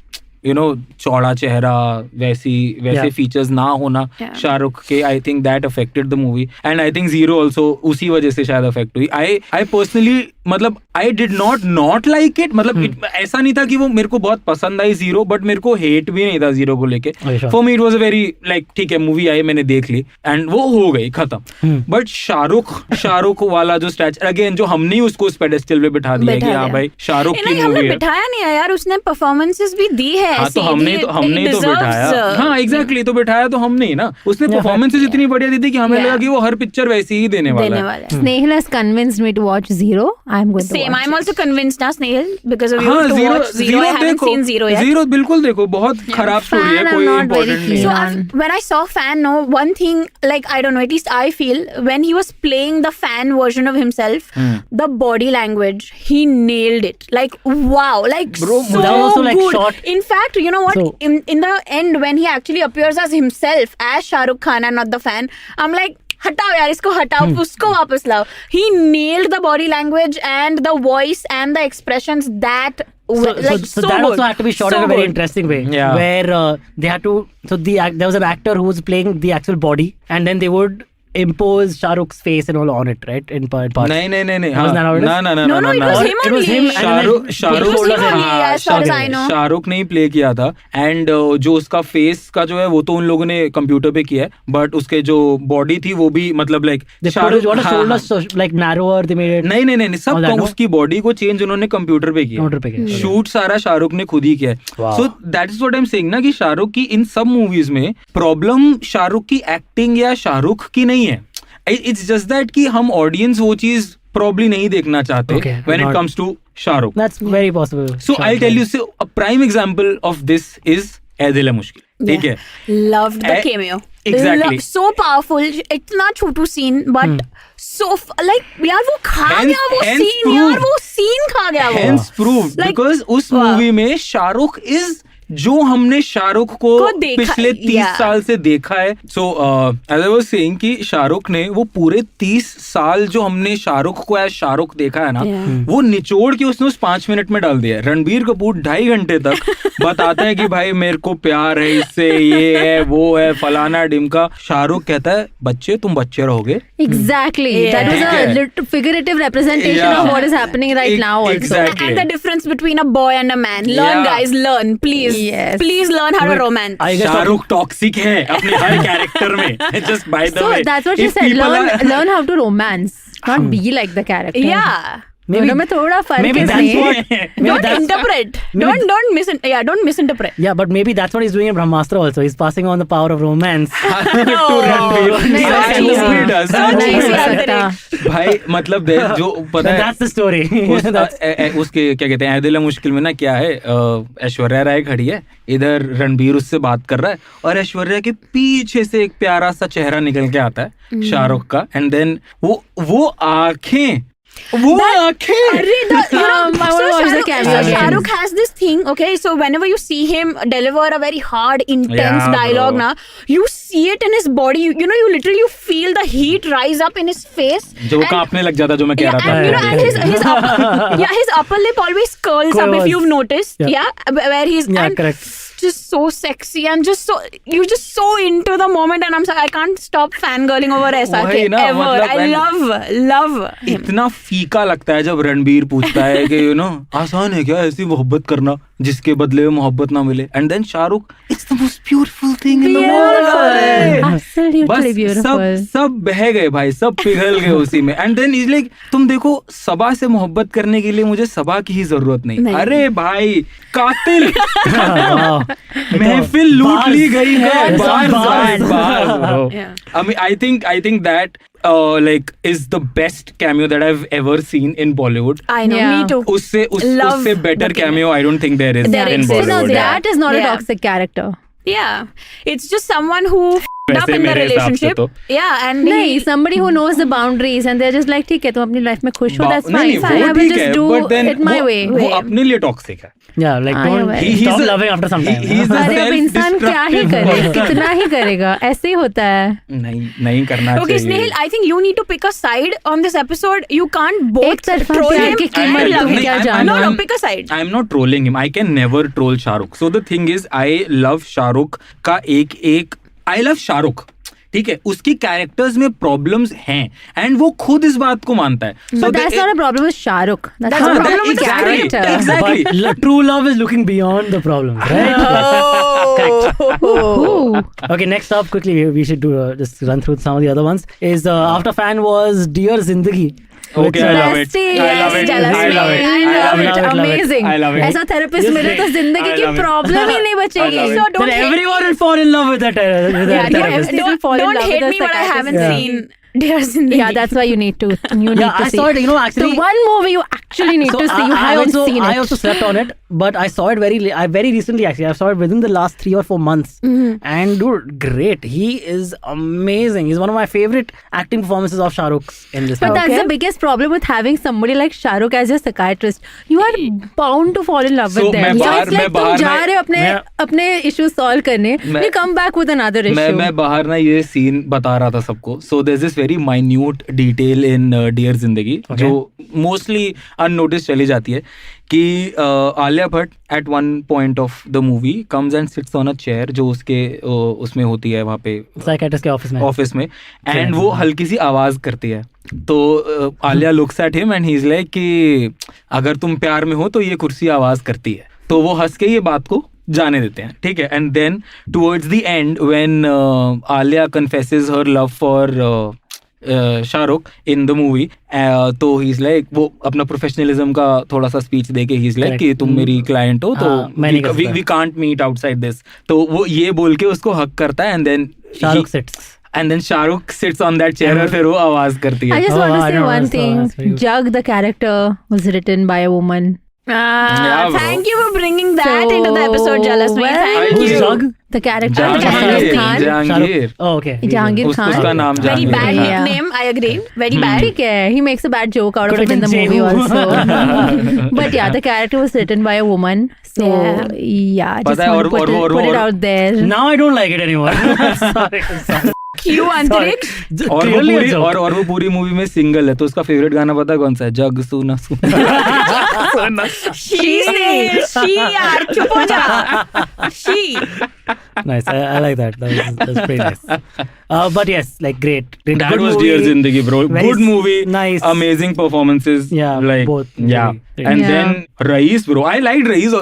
you know चौड़ा चेहरा वैसे Yeah. फीचर्स ना होना Yeah. शाहरुख के, I think that affected the movie and I think Zero also उसी वजह से शायद affect हुई. I personally मतलब I did not like it. मतलब ऐसा नहीं था कि वो मेरे को बहुत पसंद आई Zero, बट मेरे को hate भी नहीं था Zero को लेके. अच्छा. For me it was a very like ठीक है मूवी आई, मैंने देख ली and वो हो गई खत्म. बट शाहरुख वाला जो स्टैच अगेन जो हमने उसको उस पेडेस्टल पे बिठा दिया कि हाँ भाई शाहरुख की नहीं, हमने मूवी है. बिठाया नहीं है यार, उसने परफॉर्मेंसेस भी दी है हाँ तो हमने ही तो बिठाया, हाँ एग्जैक्टली, तो बिठाया तो हमने ही ना, उसने परफॉर्मेंसेस इतनी बढ़िया दी थी कि हमें लगा कि वो हर पिक्चर वैसे ही देने वाला है. Snayhil has convinced me to watch Zero. I'm going to Same, watch I'm also convinced now, Snayhil, because of you हाँ, to watch Zero. I haven't seen Zero yet. Zero बिल्कुल देखो, बहुत खराब स्टोरी है, Fan, कोई I'm not very important नहीं keen है. on. So when I saw Fan, no, one thing, like, I don't know, at least I feel when he was playing the Fan version of himself, the body language, he nailed it. Like, wow, like, Bro, so that was also, like, good. shot. In fact, you know what? So- In the end, when he actually appears as himself, as Shah Rukh Khan and not the Fan, I'm like, हटाओ यार इसको हटाओ, उसको वापस लाओ. He nailed the body language and the voice and the expressions that So like that good. also had to be shot So in a very good. interesting way, Yeah. where they had to. So there was an actor who was playing the actual body, and then they would impose Shah Rukh's face and all on it, right? In parts. नहीं Was that how it is? ना No, it was him It was only. him. and Shahrukh then It was him shoulders only, and- as far as I know. Shahrukh ने ही play किया था, and जो उसका face का जो है वो तो उन लोगों ने कंप्यूटर पे किया है, बट उसके जो बॉडी थी वो भी मतलब like They put his shoulders so, like narrower. They made it. नहीं सब Oh, that no? उसकी बॉडी को चेंज उन्होंने कंप्यूटर पे किया, Computer पे किया. शूट सारा शाहरुख ने खुद ही किया है. Wow. So that is what I am saying ना कि शाहरुख की इन सब मूवीज में प्रॉब्लम शाहरुख की एक्टिंग या शाहरुख की नहीं है. इट्स जस्ट दैट कि हम ऑडियंस वो चीज प्रॉब्ली नहीं देखना चाहते Okay, when it not- comes to Shahrukh. That's very possible. So I'll tell you, so a prime example of this is ऐ दिल है मुश्किल, ठीक है. Loved the Eh, cameo. exactly. So powerful. इतना छोटू scene, but so like यार वो खा Hence- गया वो hence scene, यार proved. वो scene खा गया वो. Hence proved, Like, because उस wow. मूवी में शाहरुख is जो हमने शाहरुख को देखा- पिछले 30 yeah. साल से देखा है. So as I was saying कि शाहरुख ने वो पूरे 30 साल जो हमने शाहरुख को एज शाहरुख देखा है ना, वो निचोड़ के उसने उस 5 मिनट में डाल दिया है. रणबीर कपूर 2.5 घंटे तक बताते हैं कि भाई मेरे को प्यार है इससे, ये है वो है फलाना डिमका. शाहरुख कहता है बच्चे तुम बच्चे रहोगे. Exactly. Yeah. That was Okay. a figurative representation Yeah. of what is happening right now also. Exactly. And the difference between a boy and a man. Learn, Yeah. guys, learn, please. Yes. Please learn how to Wait, romance. I guess Shahrukh toxic है अपने हर character में. Just by the So way, that's what she if said. people Learn how to romance, not be like the character. Yeah. Maybe- दोनों में थोड़ा फर्क maybe है. that's Sneh. what. Maybe Don't that's- interpret. maybe- Don't misinterpret. Yeah, but maybe that's what he's doing in Brahmastra also. He's passing on the power of romance. to Ranveer. नहीं, That's नहीं, what नहीं, he does. नहीं, That's नहीं what he हो does. सकता. भाई मतलब जो पता है That's the story. उसके क्या कहते हैं ऐ दिल है मुश्किल में ना क्या है, ऐश्वर्या राय खड़ी है इधर, रणबीर उससे बात कर रहा है और ऐश्वर्या के पीछे से एक प्यारा सा चेहरा निकल के आता है शाहरुख का, एंड देन वो आंखें I wanna watch the cameo again. Shah Rukh has this thing, okay? So whenever you see him deliver a very hard, intense Yeah, dialogue, bro. na, you see it in his body. You know, you literally feel the heat rise up in his face. जो And- कांपने लग जाता जो मैं कह Yeah, रहा and you know, था. and his upper lip always curls up, if you've noticed. Yeah. Yeah, where he's Yeah, and correct. just so sexy and you're just so into the moment, and I can't stop fangirling over SRK वही ना, ever. मतलब, I love him. इतना फीका लगता है जब रणबीर पूछता है कि यू नो आसान है क्या ऐसी मोहब्बत करना जिसके बदले में मोहब्बत ना मिले, and then Shahrukh it's the most beautiful thing in the world. Absolutely बस beautiful. सब बह गए भाई, सब पिघल गए उसी में. एंड देन इज लाइक तुम देखो सबा से मोहब्बत करने के लिए मुझे सबा की ही जरूरत नहीं. अरे भाई कातिल Wow. महफिल लूट ली गई है. Bars, Bars, bars. bars, bro. Yeah. I mean, I think that like is the best cameo that I've ever seen in Bollywood. I know, Yeah. me too. Love उससे better the cameo I don't think there is There in exists. So now Bollywood. that is not a Yeah. toxic character. Yeah, it's just someone who f***ed up वैसे in the मेरे हिसाब से relationship. तो. Yeah, and नहीं, somebody who knows the boundaries and they're just like ठीक है तुम अपनी लाइफ में खुश हो, that's नहीं, fine. I वो will ठीक है, just do but then it my way. वो अपने लिए टॉक्सिक है. Yeah, like I don't know, stop he's a- loving after some time. he's a अरे अब इंसान क्या ही करे, self-destructive कितना ही करेगा, ऐसे ही होता है. नहीं करना okay, चाहिए. Snehil, I think you need to pick a side on this episode. You can't both एक तरफा troll प्यार him की and कीमत love तुम him. क्या I'm- जानो. No, pick a side. I am not trolling him. I can never troll Shahrukh. So the thing is, I love Shahrukh का एक I love Shahrukh. ठीक है, उसकी कैरेक्टर्स में प्रॉब्लम्स हैं एंड वो खुद इस बात को मानता है. But that's not a problem with Shah Rukh. That's That's a a problem problem with the exactly. character. Exactly. But true love is looking beyond the problems, right? Ooh. Okay, next up, quickly, we should do just run through some of the other ones. Is after fan was Dear Zindagi. Okay, I love it. I love it. Jalasmi, I love it. I love it. Amazing. I love it. ऐसा therapist मिले तो जिंदगी की problem ही नहीं बचेगी. I love it. So Then don't hate everyone will fall in love with that therapist. don't hate me, but I haven't seen Dear Zindagi. Yeah, that's why you need to. You need to I see. saw it, actually. The one movie you actually need to see. You haven't seen it. I also slept on it, but I saw it very recently actually. I saw it within the last 3 or 4 months. And dude, great. He is amazing. He's one of my favorite acting performances of Shah Rukh in this But movie. that's the biggest problem with having somebody like Shah Rukh as your psychiatrist. You are bound to fall in love So, with them. मैं It's like तुम जा रहे हो अपने issues solve करने. You come back with another issue. मैं बाहर ना ये सीन बता रहा था सबको. So there's this very minute detail in Dear Zindagi जो mostly unnoticed चली जाती है कि Alia Bhatt at one point of the movie comes and sits on a chair जो उसके उसमें होती है वहाँ पे साइकियाट्रिस्ट के ऑफिस में and वो हल्की सी आवाज करती है. तो Alia looks at him and he's like कि अगर तुम प्यार में हो तो ये कुर्सी आवाज करती है. तो वो हंस के ये बात को जाने देते हैं, ठीक है. And then towards the end when Alia confesses her love for Shahrukh in the movie, तो ही इज लाइक वो अपना प्रोफेशनलिज्म का थोड़ा सा स्पीच देके ही इज लाइक कि तुम मेरी क्लाइंट हो तो we can't meet outside this. तो वो ये बोल के उसको हक करता है and then Shahrukh sits and then Shah Rukh sits on that chair और फिर वो आवाज करती है. I just want to say one that's very thing. good. Jug, the character, was written by a woman. Yeah, bro. Thank you for bringing that into the episode, Jalasmi. well, Thank Who's you. Jug? The character, Jahangir. Khan. Jahangir. Oh, okay. Jahangir Khan. उसका नाम Very Jahangir. bad Yeah. nickname, I agree. Very bad. ठीक है, he makes a bad joke out Could of it have in the been movie Jehu. also. But yeah, the character was written by a woman. So yeah, just पता है, want to put it out there. Now I don't like it anymore. Sorry. Cue Antariksh. और वो पूरी movie में single है. तो उसका favourite गाना पता है कौन सा है? जग सुना सुना. She यार चुप हो जा. She. Nice. I like that. That's pretty nice. But yes, like great. That Good was movie. Dear Zindagi, bro. Very Good movie. Nice. Amazing performances. Yeah, like both. yeah. Really. And Yeah. then Raees, bro. I liked Raees.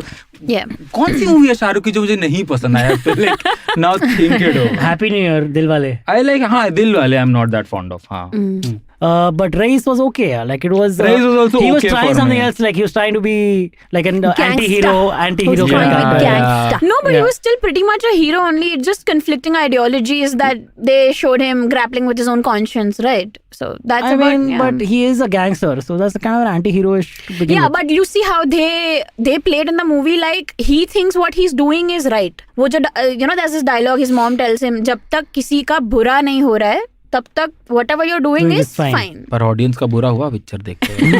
Yeah. कौन सी movie है शाहरुख की जो मुझे नहीं पसंद आया? Like now think it over. Happy New Year, Dilwale. I like हाँ Dilwale. I'm not that fond of हाँ. But Raees was okay. Yeah. Like it was. Raees was also he was okay trying for something me. else. Like he was trying to be like an Gangsta. anti-hero He was trying to be Yeah. gangsta. No, but he Yeah. was still pretty much a hero only. It's just conflicting ideologies that they showed him grappling with his own conscience, right? So that's I about, mean, yeah. but he is a gangster, so that's kind of an anti-hero-ish. to begin Yeah, with. but you see how they played in the movie like he thinks what he's doing is right. वो जो there's this dialogue his mom tells him, जब तक किसी का बुरा नहीं हो रहा है तब तक whatever you're doing is fine. पर ऑडियंस का बुरा हुआ पिक्चर देख के.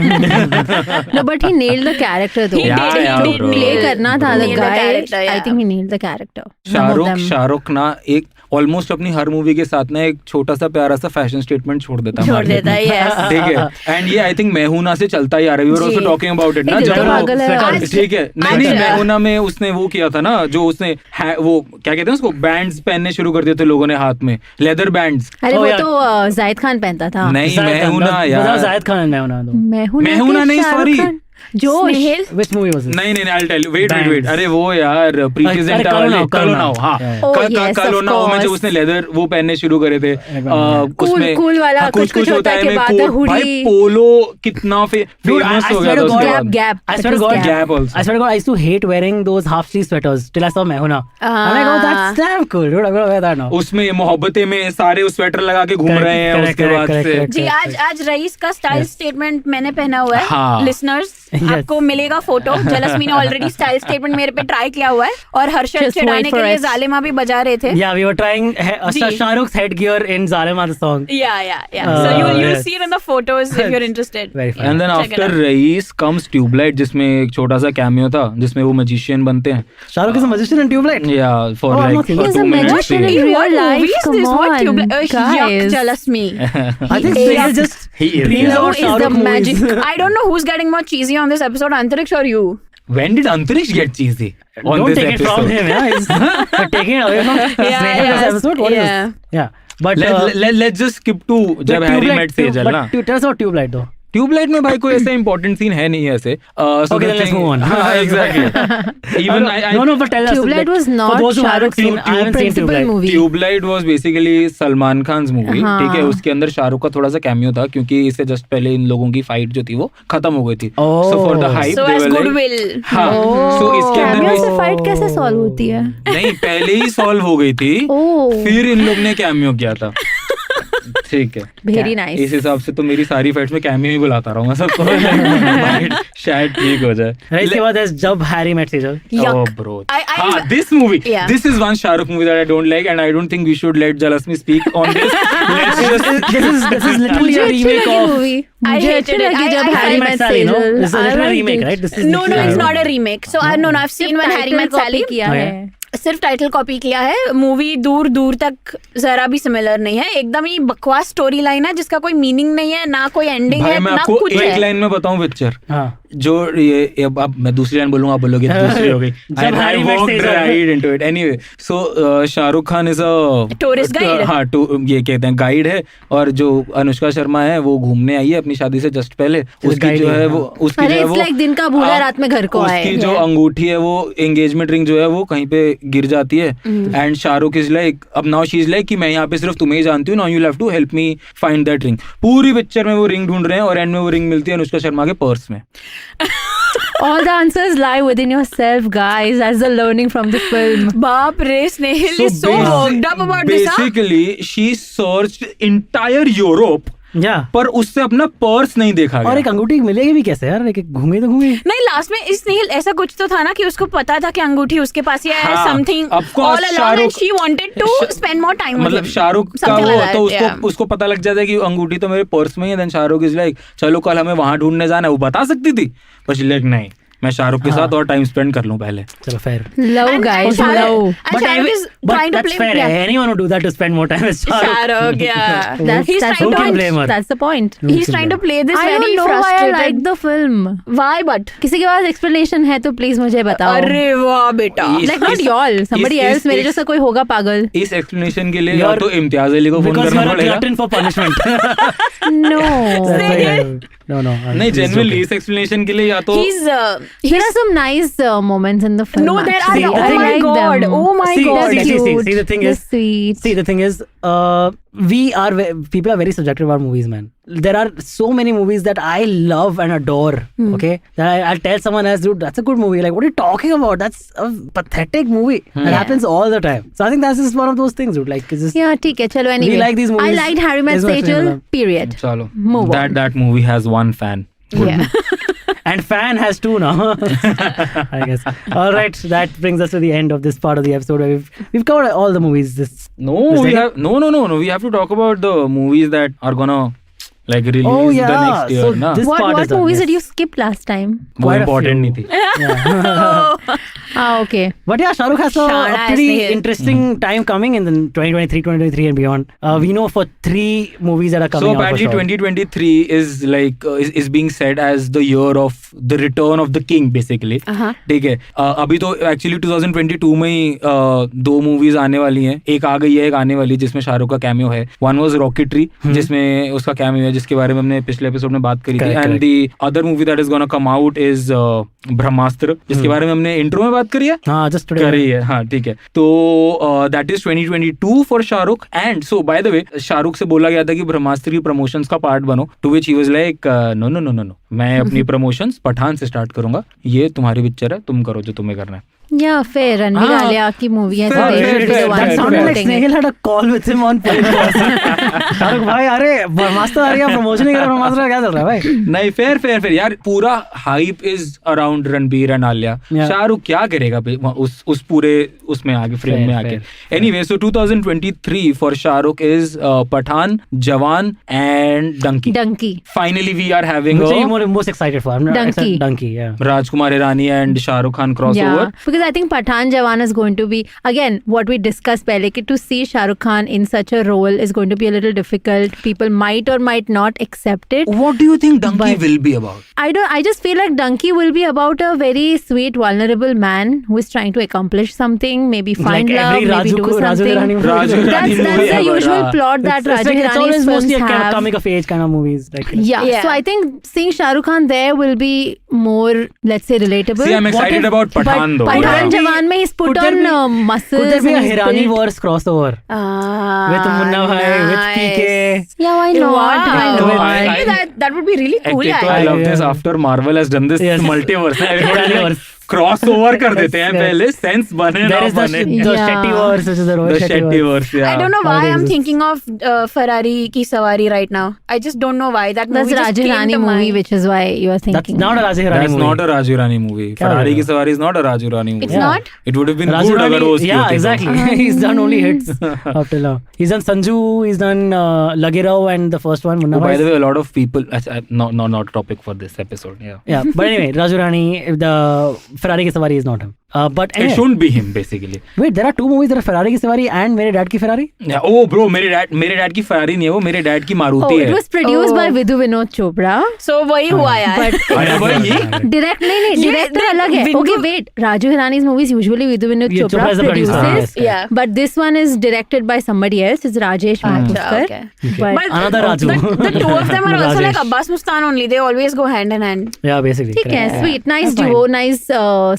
No, but he nailed the character though. He did, yeah, he did, bro. Play करना था the Nailed the guy. character, yeah. I think he nailed the character. Some of them. Shahrukh ना एक almost अपनी हर movie के साथ ना एक छोटा सा प्यारा सा फैशन स्टेटमेंट छोड़ देता छोड़ देता है, yes. ठीक है. एंड ये आई थिंक मैहूना से चलता ही आ रहा है. We were also talking about it ना ये जब तो वो पागल है। आज- ठीक है. नहीं आज- मैहूना में उसने वो किया था ना जो उसने वो क्या कहते हैं उसको बैंड्स पहनने शुरू कर दिए थे लोगों ने हाथ में लेदर बैंड्स. अरे Oh, वो yeah. तो जाहिद खान पहनता था. नहीं Zaid Khan, मैहूना that was यार. Zaid Khan and Mehuna. though. मैहूना नहीं, sorry. जोश. Snayhil. Which movie was it? नहीं I'll tell you. Wait. Bands. अरे वो यार प्रीचेस एंड Kalo Now, कलो नाउ हाँ. Yeah. Oh, yes, of कलो नाउ में जो course. उसने लेदर वो पहनने शुरू करे थे. Cool वाला, कुछ होता है के बाद हुडी. भाई पोलो कितना Dude, फेमस I हो गया swear था to उसके God, बाद. Gap. I It swear to was God, Gap also. I swear to God, I used to hate wearing those half sleeve sweaters till I saw Mehuna. I'm like, oh, that's damn cool, dude. I'm gonna wear that now. उसमें मोहब्बतें में सारे उस sweater लगा के घूम रहे हैं Correct, उसके correct, बाद correct, से. correct. जी आज रईस का स्टाइल स्टेटमेंट मैंने पहना हुआ है. हाँ. Listeners Yes. आपको मिलेगा फोटो. जलस्मी ने ऑलरेडी स्टाइल स्टेटमेंट मेरे पे ट्राई किया हुआ है और हर्षद Just चिढ़ाने wait के for लिए it. जालिमा भी बजा रहे थे. Yeah, we were trying जी. Shah Rukh's headgear in Zalima the song. Yeah. So you'll yes. see it in the photos if you're interested. Very funny. And then Check it after out. Raees comes Tubelight जिसमें एक छोटा सा cameo था जिसमें वो magician बनते हैं. Shah Rukh is a magician in Tube Light. या for Oh, I'm like not thinking. He's a 2 minutes. magician in scene. real What life. movie is Come this? What on, yuck, guys. Jalasmi. I think He Snayhil is- just he is, dreams yeah. about Who Shah is the Rukh movies. magic? I don't know who's getting more cheesy on this episode, Antariksh or you. When did Antariksh get cheesy on Don't this take it episode? from him, yeah. You're taking it away from Snayhil this episode. What is yeah. this? Yeah. But Let's just skip to Jab Tube Harry Light, Met Sejal ना. but tell us about Tube Light though. Tubelight में भाई कोई ऐसा important scene है नहीं ऐसे. Okay, then let's move on. Exactly. Even No, but tell us. Tubelight was for not those who Shah haven't Rukh's seen, I haven't seen principal Tubelight. movie. Tubelight was basically Salman Khan movie. हाँ. ठीक है, उसके अंदर शाहरुख का थोड़ा सा कैमियो था क्योंकि इससे जस्ट पहले इन लोगों की फाइट जो थी वो खत्म हो गई थी. So for the hype So they as were like goodwill. हाँ. सो इसके अंदर कैमियो भी से फाइट कैसे सॉल्व होती है? नहीं, पहले ही सॉल्व हो गई थी, ओह, फिर इन लोग ने कैमियो किया था. ठीक है, वेरी इस नाइस. हिसाब से तो मेरी सारी फाइट्स में कैमियो ही बुलाता रहूंगा सबको. शायद ठीक हो जाए. Right, इसके बाद is Jab Harry Met Sejal. Oh bro. This movie. Yeah. This is one Shah Rukh movie that I don't like, and I don't think we should let Jalasmi speak on this. Let's just. This is literally मुझे a अच्छी remake लगी of मूवी. I मुझे hated अच्छी it. लगी Jab I Harry Met Met Sally, no? Sejal. This is literally a remake, right? This is No, literally it's a not a remake. So no, I've seen when Harry Met Sally. किया है. सिर्फ title copy किया है. Movie दूर दूर तक जरा भी सिमिलर नहीं है. एकदम ही बकवास स्टोरी लाइन है जिसका कोई मीनिंग नहीं है, ना कोई एंडिंग भाई है, मैं ना आपको कुछ एक है. लाइन में बताऊं पिक्चर हाँ. जो ये अब मैं दूसरी लाइन बोलूंगा, आप बोलोगे तो दूसरी हो गई. जब Harry Met walked Sally. right into it. Anyway, so Shahrukh Khan is a Tourist guide. हाँ, ये कहते हैं गाइड है. और जो अनुष्का शर्मा है वो घूमने आई है अपनी शादी से जस्ट पहले. उसकी जो है वो उसकी जो अरे है it's वो like दिन का भूला रात में घर को आए. उसकी जो अंगूठी है वो एंगेजमेंट रिंग जो है वो कहीं पे गिर जाती है. एंड शाहरुख इज लाइक, अब नाउ शी इज लाइक कि मैं यहाँ पे सिर्फ तुम्हें ही जानती हूँ, now you have to help me find that ring. पूरी पिक्चर में वो रिंग ढूंढ रहे हैं और एंड में वो रिंग मिलती है अनुष्का शर्मा के पर्स में. All the answers lie within yourself, guys. That's the learning from the film. बाप रे, स्नेहिल is so worked up about this. Basically, she searched entire Europe, Yeah. पर उससे अपना पर्स नहीं देखा और एक गया. अंगूठी मिलेगी भी कैसे यार? एक घूमे तो घूमे. नहीं, लास्ट में इस स्नेहिल ऐसा कुछ तो था ना कि उसको पता था कि अंगूठी उसके पास ही है. हाँ, something of course, all along and Shahrukh- she wanted to spend more time. मतलब शाहरुख का वो तो उसको पता लग जाता है कि अंगूठी तो मेरे पर्स में ही है. देन शाहरुख इज लाइक चलो कल हमें वहां ढूंढने जाना है. वो बता सकती थी पर शी लाइक नहीं, मैं शाहरुख के साथ और टाइम स्पेंड कर लूं पहले. चलो fair. Love, guys. Love. But that's fair. Anyone would do that to spend more time with Shah Rukh. Shahrukh, yeah. That's Who the can blame her? point. That's the point. He's trying to play this I very don't know why I frustrated. like the film. Why but? किसी के पास explanation है तो please मुझे बताओ. अरे वाह बेटा. Like not y'all, somebody else. मेरे जैसा कोई होगा पागल. इस एक्सप्लेनेशन के लिए या तो इम्तियाज अली को फोन Because करना you're a पड़ेगा. glutton for punishment. No. That's why no. नहीं, जेन्युइनली इस एक्सप्लेनेशन के लिए या तो There are some nice moments in the film. No, there are. actually. the I thing like is- God. them. Oh my See, God. see, Cute. see, the thing They're is, sweet. see, the thing is, people are very subjective about movies, man. There are so many movies that I love and adore. Okay, that I'll tell someone else, dude, that's a good movie. Like, what are you talking about? That's a pathetic movie. That happens all the time. So I think that's just one of those things, dude. Like, it's just Yeah, ठीक है, चलो anyway. We like these movies. I liked Harry Met This much Sejal, we period. चलो Move on. that movie has one fan. Yeah. and fan has two now. I guess. All right, that brings us to the end of this part of the episode where we've covered all the movies. No, we have no. We have to talk about the movies that are gonna like release Oh, yeah. the next year. So ना this part is What done, movies yes. did you skip last time? वो quite a important few. नहीं थी. Okay. But yeah, Shah Rukh has a Shana pretty Snayhil. interesting time coming in the 2023 and beyond. We know for 3 movies that are coming So out for apparently sure. 2023 is like is being said as the year of the return of the king basically. ठीक है. अभी तो actually 2022 में ही 2 movies आने वाली हैं. एक आ गई है, एक आने वाली है जिसमें शाहरुख का कैमियो है. One was Rocketry जिसमें उसका कैमियो है, जिसके बारे में हमने पिछले एपिसोड में बात करी थी. And the other movie that is gonna come out is ब्रह्मास्त्र, जिसके बारे में हमने इंट्रो में बात करी है. हाँ, just today. करी है, हाँ ठीक है. तो that is 2022 for Shahrukh. And so by the way Shahrukh से बोला गया था कि ब्रह्मास्त्र की प्रमोशंस का पार्ट बनो, to which he was like no, मैं अपनी प्रमोशंस पठान से स्टार्ट करूंगा. ये तुम्हारी पिक्चर है, तुम करो जो तुम्हें करना है. Yeah, fair. रणबीर आलिया की movie है, so they should be the ones That sounded like promoting it. Snayhil had a call with him on podcast. Shahrukh भाई, अरे ब्रह्मास्त्र आ रही है, प्रमोशन नहीं कर रहा, ब्रह्मास्त्र का क्या चल रहा है भाई? नहीं, फेयर यार, पूरा hype is around Ranbir and Alia. Shahrukh क्या करेगा उस पूरे उसमें आगे फ्रेम में आके. Anyway, so 2023 for Shahrukh is Pathaan, Jawan and Dunki. Finally we are having Which are you most excited for? I'm Donkey. Donkey, yeah. Rajkumar Irani and Shahrukh Khan crossover. Yeah, because because I think Pathan Jawan is going to be, again, what we discussed pehle, ki to see Shah Rukh Khan in such a role is going to be a little difficult. People might or might not accept it. What do you think Donkey will be about? I just feel like Donkey will be about a very sweet, vulnerable man who is trying to accomplish something, maybe find love, maybe do something. That's the usual plot that Raju It's always Hirani's films mostly a kind of have. comic of age kind of movies. Like, Yeah, so I think seeing Shah Rukh Khan there will be more, let's say, relatable. See, I'm excited about Pathan though. Pathan Jawan mein he's put on muscles. Could there be a and he's Hirani built- verse crossover? With Munna Bhai, with PK. Yeah, why not? Why Wow. not? That would be really cool. एक तो I love this after Marvel has done this multiverse. Everybody crossover कर देते हैं पहले, sense बने ना There is the बने. Shetty verse, which is the Rohit The Shetty Shetty verse. verse, yeah. I don't know why That I'm exists. thinking of Ferrari Ki Sawari right now. I just don't know why. That That's movie just Raju came Hirani to movie, mind. which is why you are That's thinking. not a Raju Hirani That's movie. not a Raju Rani movie. क्या Ferrari बोल की रहे हो? सवारी is not a Raju Rani movie. It's Yeah. not? It would have been Raju good Hirani, अगर वो उसकी yeah, होती तो. exactly. He's done only hits up till now. He's done Sanju, he's done Lage Rao and the first one, Munna Oh, by Bhai. the way, a lot of people. Not topic for this episode. Yeah. Yeah, but anyway, Raju Rani, the Ferrari Ki Sawari is not him. But It anyway, shouldn't be him basically. wait, there are two movies. There are Ferrari Ki Sawari and Mere Dad Ki Ferrari. Yeah. Oh, bro, मेरे dad की Ferrari नहीं है वो, मेरे dad की Oh, Maruti it है. was produced Oh. by Vidhu Vinod Chopra. So वही हुआ यार. But अरे भाई direct नहीं director अलग है. Okay, wait. Raju Hirani's movies usually Vidhu Vinod Yeah, Chopra Chopra is the producer. produces. Yes. Yeah. But this one is directed by somebody else. It's Rajesh Mathurkar. Okay. But Another Raju. The two of them are also like Rajesh. Abbas Mustan only. They always go hand in hand. Yeah, basically. ठीक है, correct. sweet, nice That's fine. duo, nice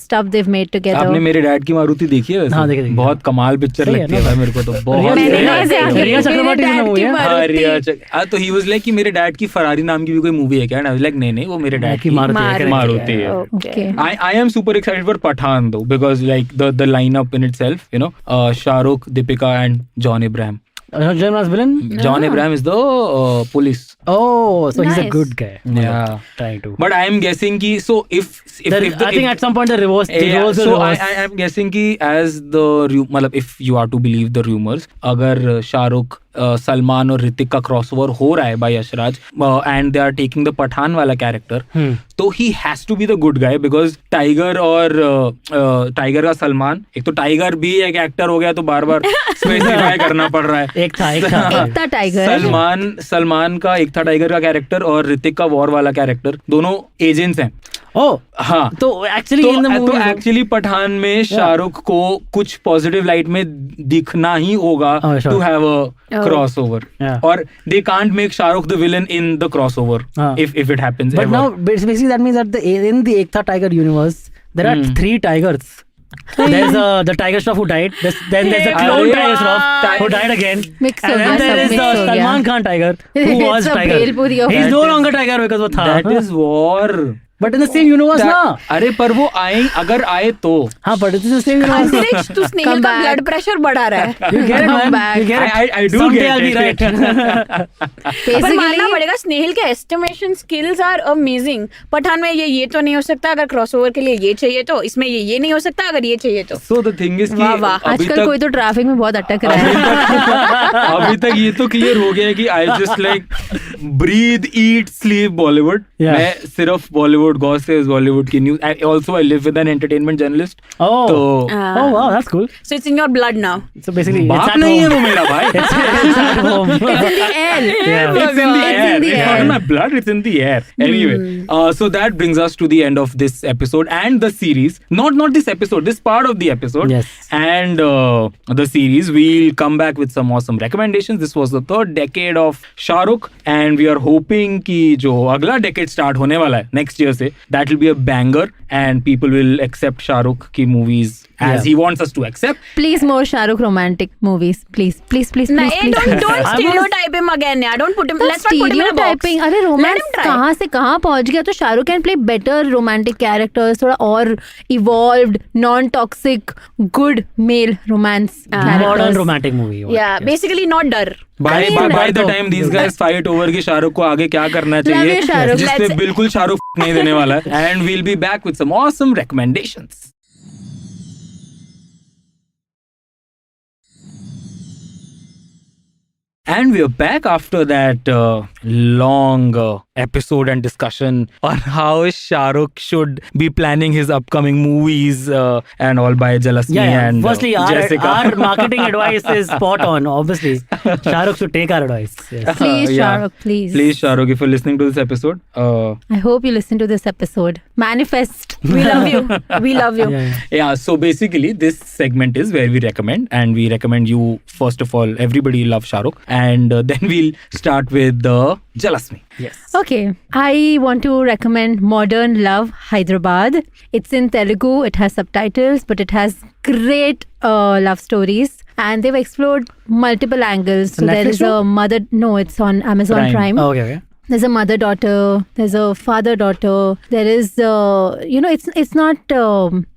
stuff they've made together. आपने मेरे dad की मारुति देखी है वैसे? हाँ, देखी। बहुत कमाल पिक्चर सही है लगती है ना? भाई मेरे को तो बहुत. रिया- मैंने रिया- नहीं देखी। रिया चक्रवर्ती मेरे की dad movie की है? हाँ, मारुति। रिया तो ही वाज लाइक कि मेरे डैड की फरारी नाम की भी कोई मूवी है क्या? आई वाज लाइक नहीं वो मेरे डैड की मारुति है, correct. मारुति है. Okay. I am super excited for Pathan though because like the lineup in itself, you know, Shah Rukh, Deepika and John Abraham. John was villain. John Abraham is the police. Oh, so he's a Nice. good guy. Yeah. Trying to. But I am guessing ki so if I think at some point the reverse. The yeah, roles will so reverse. I am guessing कि as the मतलब if you are to believe the rumors, अगर शाहरुख सलमान और ऋतिक का crossover हो रहा है by Yashraj and they are taking the Pathan वाला character, तो he has to be the good guy because tiger और टाइगर का सलमान, एक तो टाइगर भी एक एक्टर हो गया तो बार बार स्पेसिफाई करना पड़ रहा है. एक था टाइगर. सलमान का एक था टाइगर का कैरेक्टर और ऋतिक का वॉर वाला कैरेक्टर, दोनों एजेंट्स हैं. Oh, हाँ तो एक्चुअली इन द तो मूवी एक्चुअली पठान में शाहरुख को कुछ पॉजिटिव लाइट में दिखना ही होगा Oh, sure. To have a crossover. Yeah. और they can't make Shahrukh the villain in the crossover if it happens But ever. now basically that means that in the Ekta Tiger universe there are three tigers. There's the Tiger Shroff who died. Then there's the clone अरे Tiger Shroff वाह. who died again. Mix हो And गया, then there सब is mix the हो गया. Salman Khan Tiger who It's was a Tiger. Bhelpuri of He's that no is- longer Tiger because वो था. That is war. But in the same universe ना. अरे पर वो आए अगर आए तो हाँ, but it's the same universe. अंतरिक्ष तू स्नेहिल Come का back. ब्लड प्रेशर बढ़ा रहा है. You get it, Come man. back. You get it. I do Someday get I'll be it. right. पर मानना पड़ेगा स्नेहिल के estimation skills are amazing. Pathaan में ये तो नहीं हो सकता अगर क्रॉसओवर के लिए ये चाहिए तो, इसमें ये नहीं हो सकता अगर ये चाहिए तो. So the thing is कि वाह, वाह. अभी आजकल कोई तक तो ट्रैफिक में बहुत अटक रहा है. अभी तक ये तो क्लियर हो गया है कि I just like breathe eat sleep Bollywood. Yeah. मैं सिर्फ बॉलीवुड गॉसिप्स बॉलीवुड की news. Also I live with an entertainment journalist. Oh. तो Oh wow, that's cool. So it's in your blood now. So basically, it's बाप at नहीं है home. वो मेरा भाई. It's at home. It's in the air. Yeah. It's in the air. in the It's not air. in my blood. It's in the air. Anyway, so that brings us to the end of this episode and the series. Not this episode. This part of the episode. Yes. And the series. We'll come back with some awesome recommendations. This was the third decade of Shah Rukh, and we are hoping कि जो अगला decade start होने वाला है next year से, that will be a banger, and people will accept Shah Rukh की movies as Yeah. he wants us to accept. Please more Shah Rukh romantic movies. Please. Nah, don't I stereotype him again. Yeah, don't put him. Let's not put him in a box. Stereotyping. अरे Let romance him try. कहाँ से कहाँ पहुँच गया. तो Shahrukh can play better romantic characters, थोड़ा और evolved, non toxic, good male romance Modern characters. romantic movie. Yeah, basically not डर. By the तो- time these guys fight over कि शाहरुख को आगे क्या करना Love चाहिए, you, शाहरुख. जिसपे Let's- बिल्कुल शाहरुख नहीं देने वाला है. And we'll be back with some awesome recommendations. And we are back after that long episode and discussion on how Shah Rukh should be planning his upcoming movies and all by Jalasmi and Firstly, Jessica. our marketing advice is spot on. Obviously, Shah Rukh should take our advice. Yes. Please, Shah Rukh, please. Please, Shah Rukh, if you're listening to this episode. I hope you listen to this episode. Manifest. We love you. We love you. Yeah, so basically this segment is where we recommend, and we recommend you, first of all, everybody love Shah Rukh, and then we'll start with Jalasmi. Yes. Okay, I want to recommend Modern Love Hyderabad. It's in Telugu, it has subtitles, but it has great love stories, and they've explored multiple angles. So there is a mother, no, it's on Amazon Prime. Oh, okay. There's a mother-daughter, there's a father-daughter, there is, it's not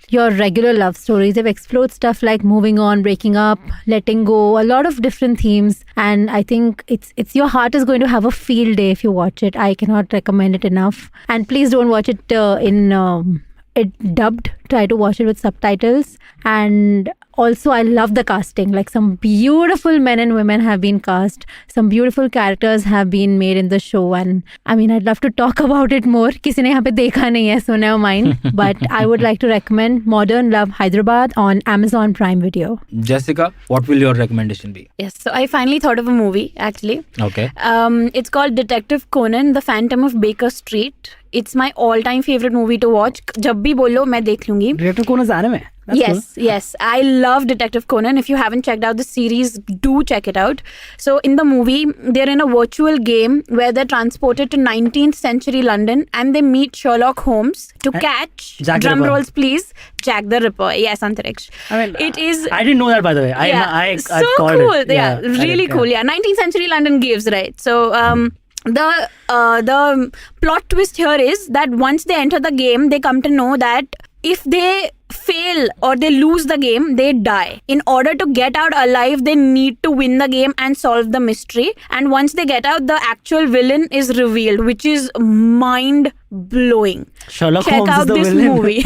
your regular love stories. They've explored stuff like moving on, breaking up, letting go, a lot of different themes. And I think it's your heart is going to have a field day if you watch it. I cannot recommend it enough. And please don't watch it it dubbed. Try to watch it with subtitles. And also, I love the casting. Like, some beautiful men and women have been cast. Some beautiful characters have been made in the show. And I mean, I'd love to talk about it more. Kisi ne yahan pe dekha nahi hai, so never mind. But I would like to recommend Modern Love Hyderabad on Amazon Prime Video. Jessica, what will your recommendation be? Yes, so I finally thought of a movie, actually. Okay. It's called Detective Conan, The Phantom of Baker Street. It's my all-time favorite movie to watch. जब भी बोलो मैं देख लूंगी. Detective Conan anime. Yes. I love Detective Conan. If you haven't checked out the series, do check it out. So in the movie, they're in a virtual game where they're transported to 19th century London and they meet Sherlock Holmes to catch, drum rolls please, Jack the Ripper. Yes, Antariksh. I mean, it is... I didn't know that, by the way. I so cool. It. Yeah, really cool. Yeah, 19th century London gives, right? So... the plot twist here is that once they enter the game, they come to know that if they fail or they lose the game, they die. In order to get out alive, they need to win the game and solve the mystery. And once they get out, the actual villain is revealed, which is mind-blowing. Sherlock Check Holmes out is the this villain. movie.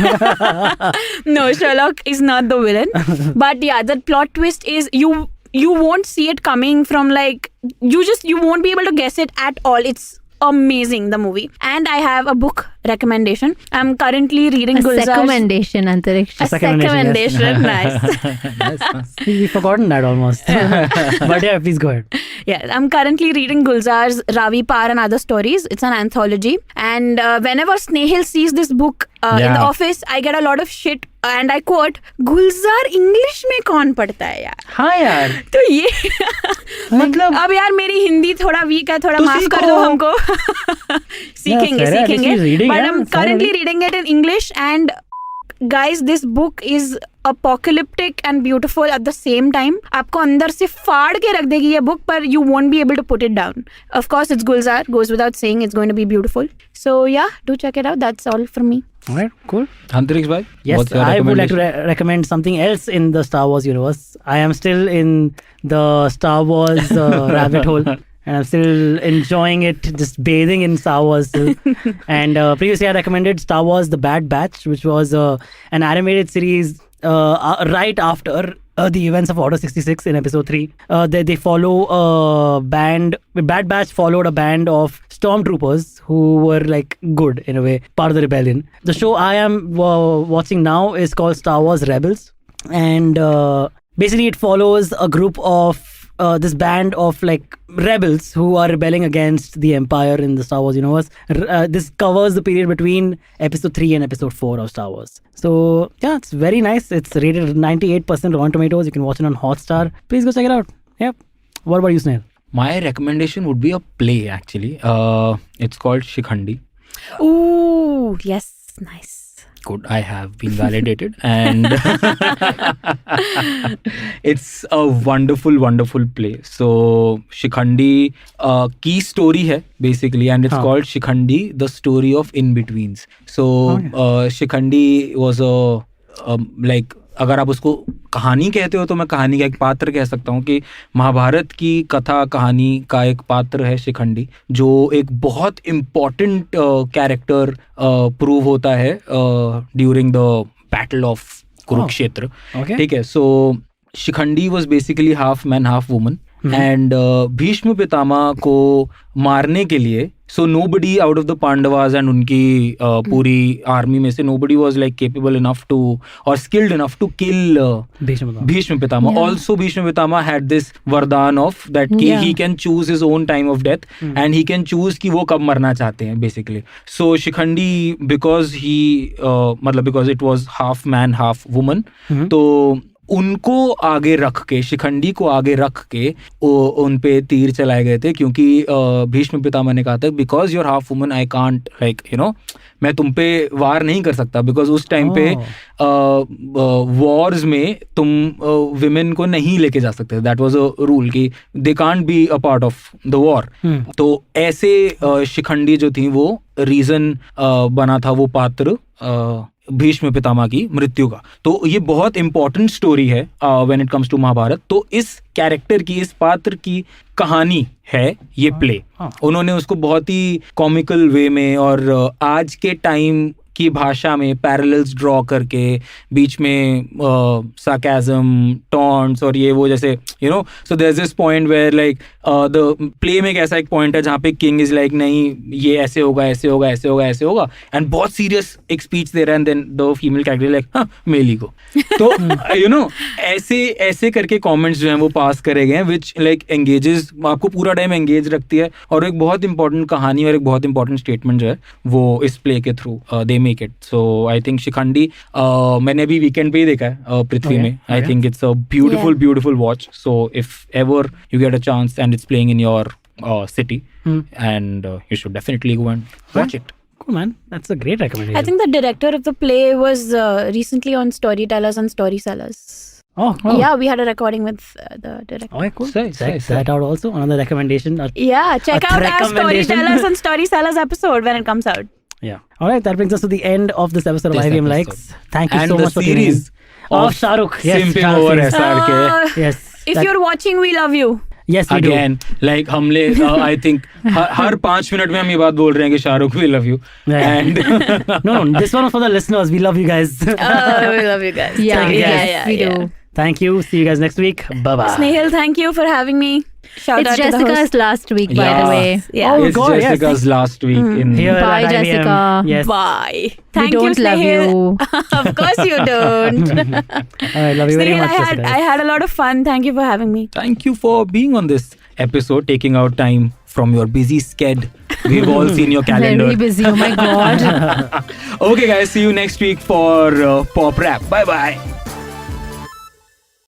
No, Sherlock is not the villain. But yeah, the plot twist is you won't see it coming from, like, you won't be able to guess it at all. It's amazing, the movie. And I have a book recommendation. I'm currently reading Gulzar's... recommendation, Antariksh. A recommendation. Nice. We've forgotten that almost. But yeah, please go ahead. Yeah, I'm currently reading Gulzar's Raavi, Paar and Other Stories. It's an anthology. And whenever Snayhil sees this book in the office, I get a lot of shit. And I quote, Gulzar English में कौन पढ़ता है यार? हाँ यार. तो ये मतलब अब यार मेरी हिंदी थोड़ा वीक है, थोड़ा माफ कर दो हमको. सीखेंगे. But I'm currently reading it in English, and guys, this book is apocalyptic and beautiful at the same time. आपको अंदर से फाड़ के रख देगी ये book, but you won't be able to put it down. Of course, it's Gulzar. Goes without saying, it's going to be beautiful. So yeah, do check it out. That's all from me. Alright, cool. Antariksh bhai, yes, I would like to recommend something else in the Star Wars universe. I am still in the Star Wars rabbit hole. And I'm still enjoying it, just bathing in Star Wars still. And previously I recommended Star Wars The Bad Batch, which was an animated series right after the events of Order 66 in episode 3. They follow a band. Bad Batch followed a band of stormtroopers who were like good in a way, part of the rebellion. The show I am watching now is called Star Wars Rebels. And basically it follows a group of this band of like rebels who are rebelling against the Empire in the Star Wars universe. This covers the period between episode 3 and episode 4 of Star Wars. So yeah, it's very nice. It's rated 98% Rotten Tomatoes. You can watch it on Hotstar. Please go check it out. Yep. What about you, Snayhil? My recommendation would be a play, actually. It's called Shikhandi. Ooh, yes, nice. Good, I have been validated. And it's a wonderful play. So Shikhandi key story hai basically, and it's called Shikhandi, the story of in-betweens. So Shikhandi was a like, अगर आप उसको कहानी कहते हो तो मैं कहानी का एक पात्र कह सकता हूँ कि महाभारत की कथा कहानी का एक पात्र है शिखंडी, जो एक बहुत इम्पोर्टेंट कैरेक्टर प्रूव होता है during the battle of Kurukshetra. ठीक है. So Shikhandi was basically half man half woman, and Bhishma Pitamah को मारने के लिए so nobody out of the Pandavas and उनकी पूरी आर्मी में से nobody was like capable enough to और skilled enough to kill Bhishma Pitamah. Also Bhishma Pitamah had this vardaan of that कि he can choose his own time of death and he can choose कि वो कब मरना चाहते हैं basically. So Shikhandi because it was half man half woman, तो उनको आगे रख के, शिखंडी को आगे रख के उन पे तीर चलाए गए थे, क्योंकि भीष्म पितामह ने कहा था because your half woman I can't like मैं तुम पे वार नहीं कर सकता, बिकॉज उस टाइम पे वॉर्स में तुम विमेन को नहीं लेके जा सकते. दैट वाज अ रूल कि they can't be a part of the war. तो ऐसे शिखंडी जो थी वो रीजन बना था, वो पात्र भीष्म पितामह की मृत्यु का. तो ये बहुत इंपॉर्टेंट स्टोरी है when it comes to Mahabharat. तो इस कैरेक्टर की, इस पात्र की कहानी है ये प्ले. उन्होंने उसको बहुत ही कॉमिकल वे में और आज के टाइम की भाषा में पैरेलल्स ड्रॉ करके बीच में sarcasm, taunts और ये वो, जैसे so there's this point where like the play में ऐसा एक पॉइंट है जहाँ पे किंग इज लाइक नहीं ये ऐसे होगा ऐसे होगा ऐसे होगा ऐसे होगा एंड बहुत सीरियस एक स्पीच दे रहा है and then the female character like हाँ मेली को. तो ऐसे करके कमेंट्स जो हैं वो पास करे गए हैं विच लाइक एंगेजेस, आपको पूरा टाइम एंगेज रखती है और एक बहुत इंपॉर्टेंट कहानी और एक बहुत इंपॉर्टेंट स्टेटमेंट जो है वो इस प्ले के through they make it. So I think Shikhandi मैंने अभी वीकेंड पे ही देखा है पृथ्वी में. I think it's a beautiful watch. So if ever you get a chance and it's playing in your city and you should definitely go and watch it. Cool, man. That's a great recommendation. I think the director of the play was recently on Storytellers and Storysellers. Oh. Yeah, we had a recording with the director. Oh, cool. Nice. Check that out also. Another recommendation. Yeah, check out our recommendation. Storytellers and Storysellers episode when it comes out. Yeah. All right, that brings us to the end of this episode of IVM Likes. Thank you and so the much for tuning in. series Of Shah Rukh. Yes, Simping Shah Over Rukh. SRK. Yes. If you're watching, we love you. Yes, we Again, like हमले I think her 5 minute में हम ये बात बोल रहे हैं कि Shahrukh we love you. Yeah. And No, this one was for the listeners. We love you guys. We love you guys. Yeah, we do. Thank you. See you guys next week. Bye-bye. Snayhil, thank you for having me. Shout It's out to the Jessica's host. last week, by the way. Yeah. Oh, it's God, yes. Jessica's last week in Here Bye, at IVM. Jessica. Yes. Bye. We Thank you, don't love Snayhil. you. Of course you don't. I love you very Snayhil, much. Jessica. I had a lot of fun. Thank you for having me. Thank you for being on this episode, taking out time from your busy sked. We've all seen your calendar. Very busy. Oh my God. Okay guys, see you next week for Pop Rap. Bye bye.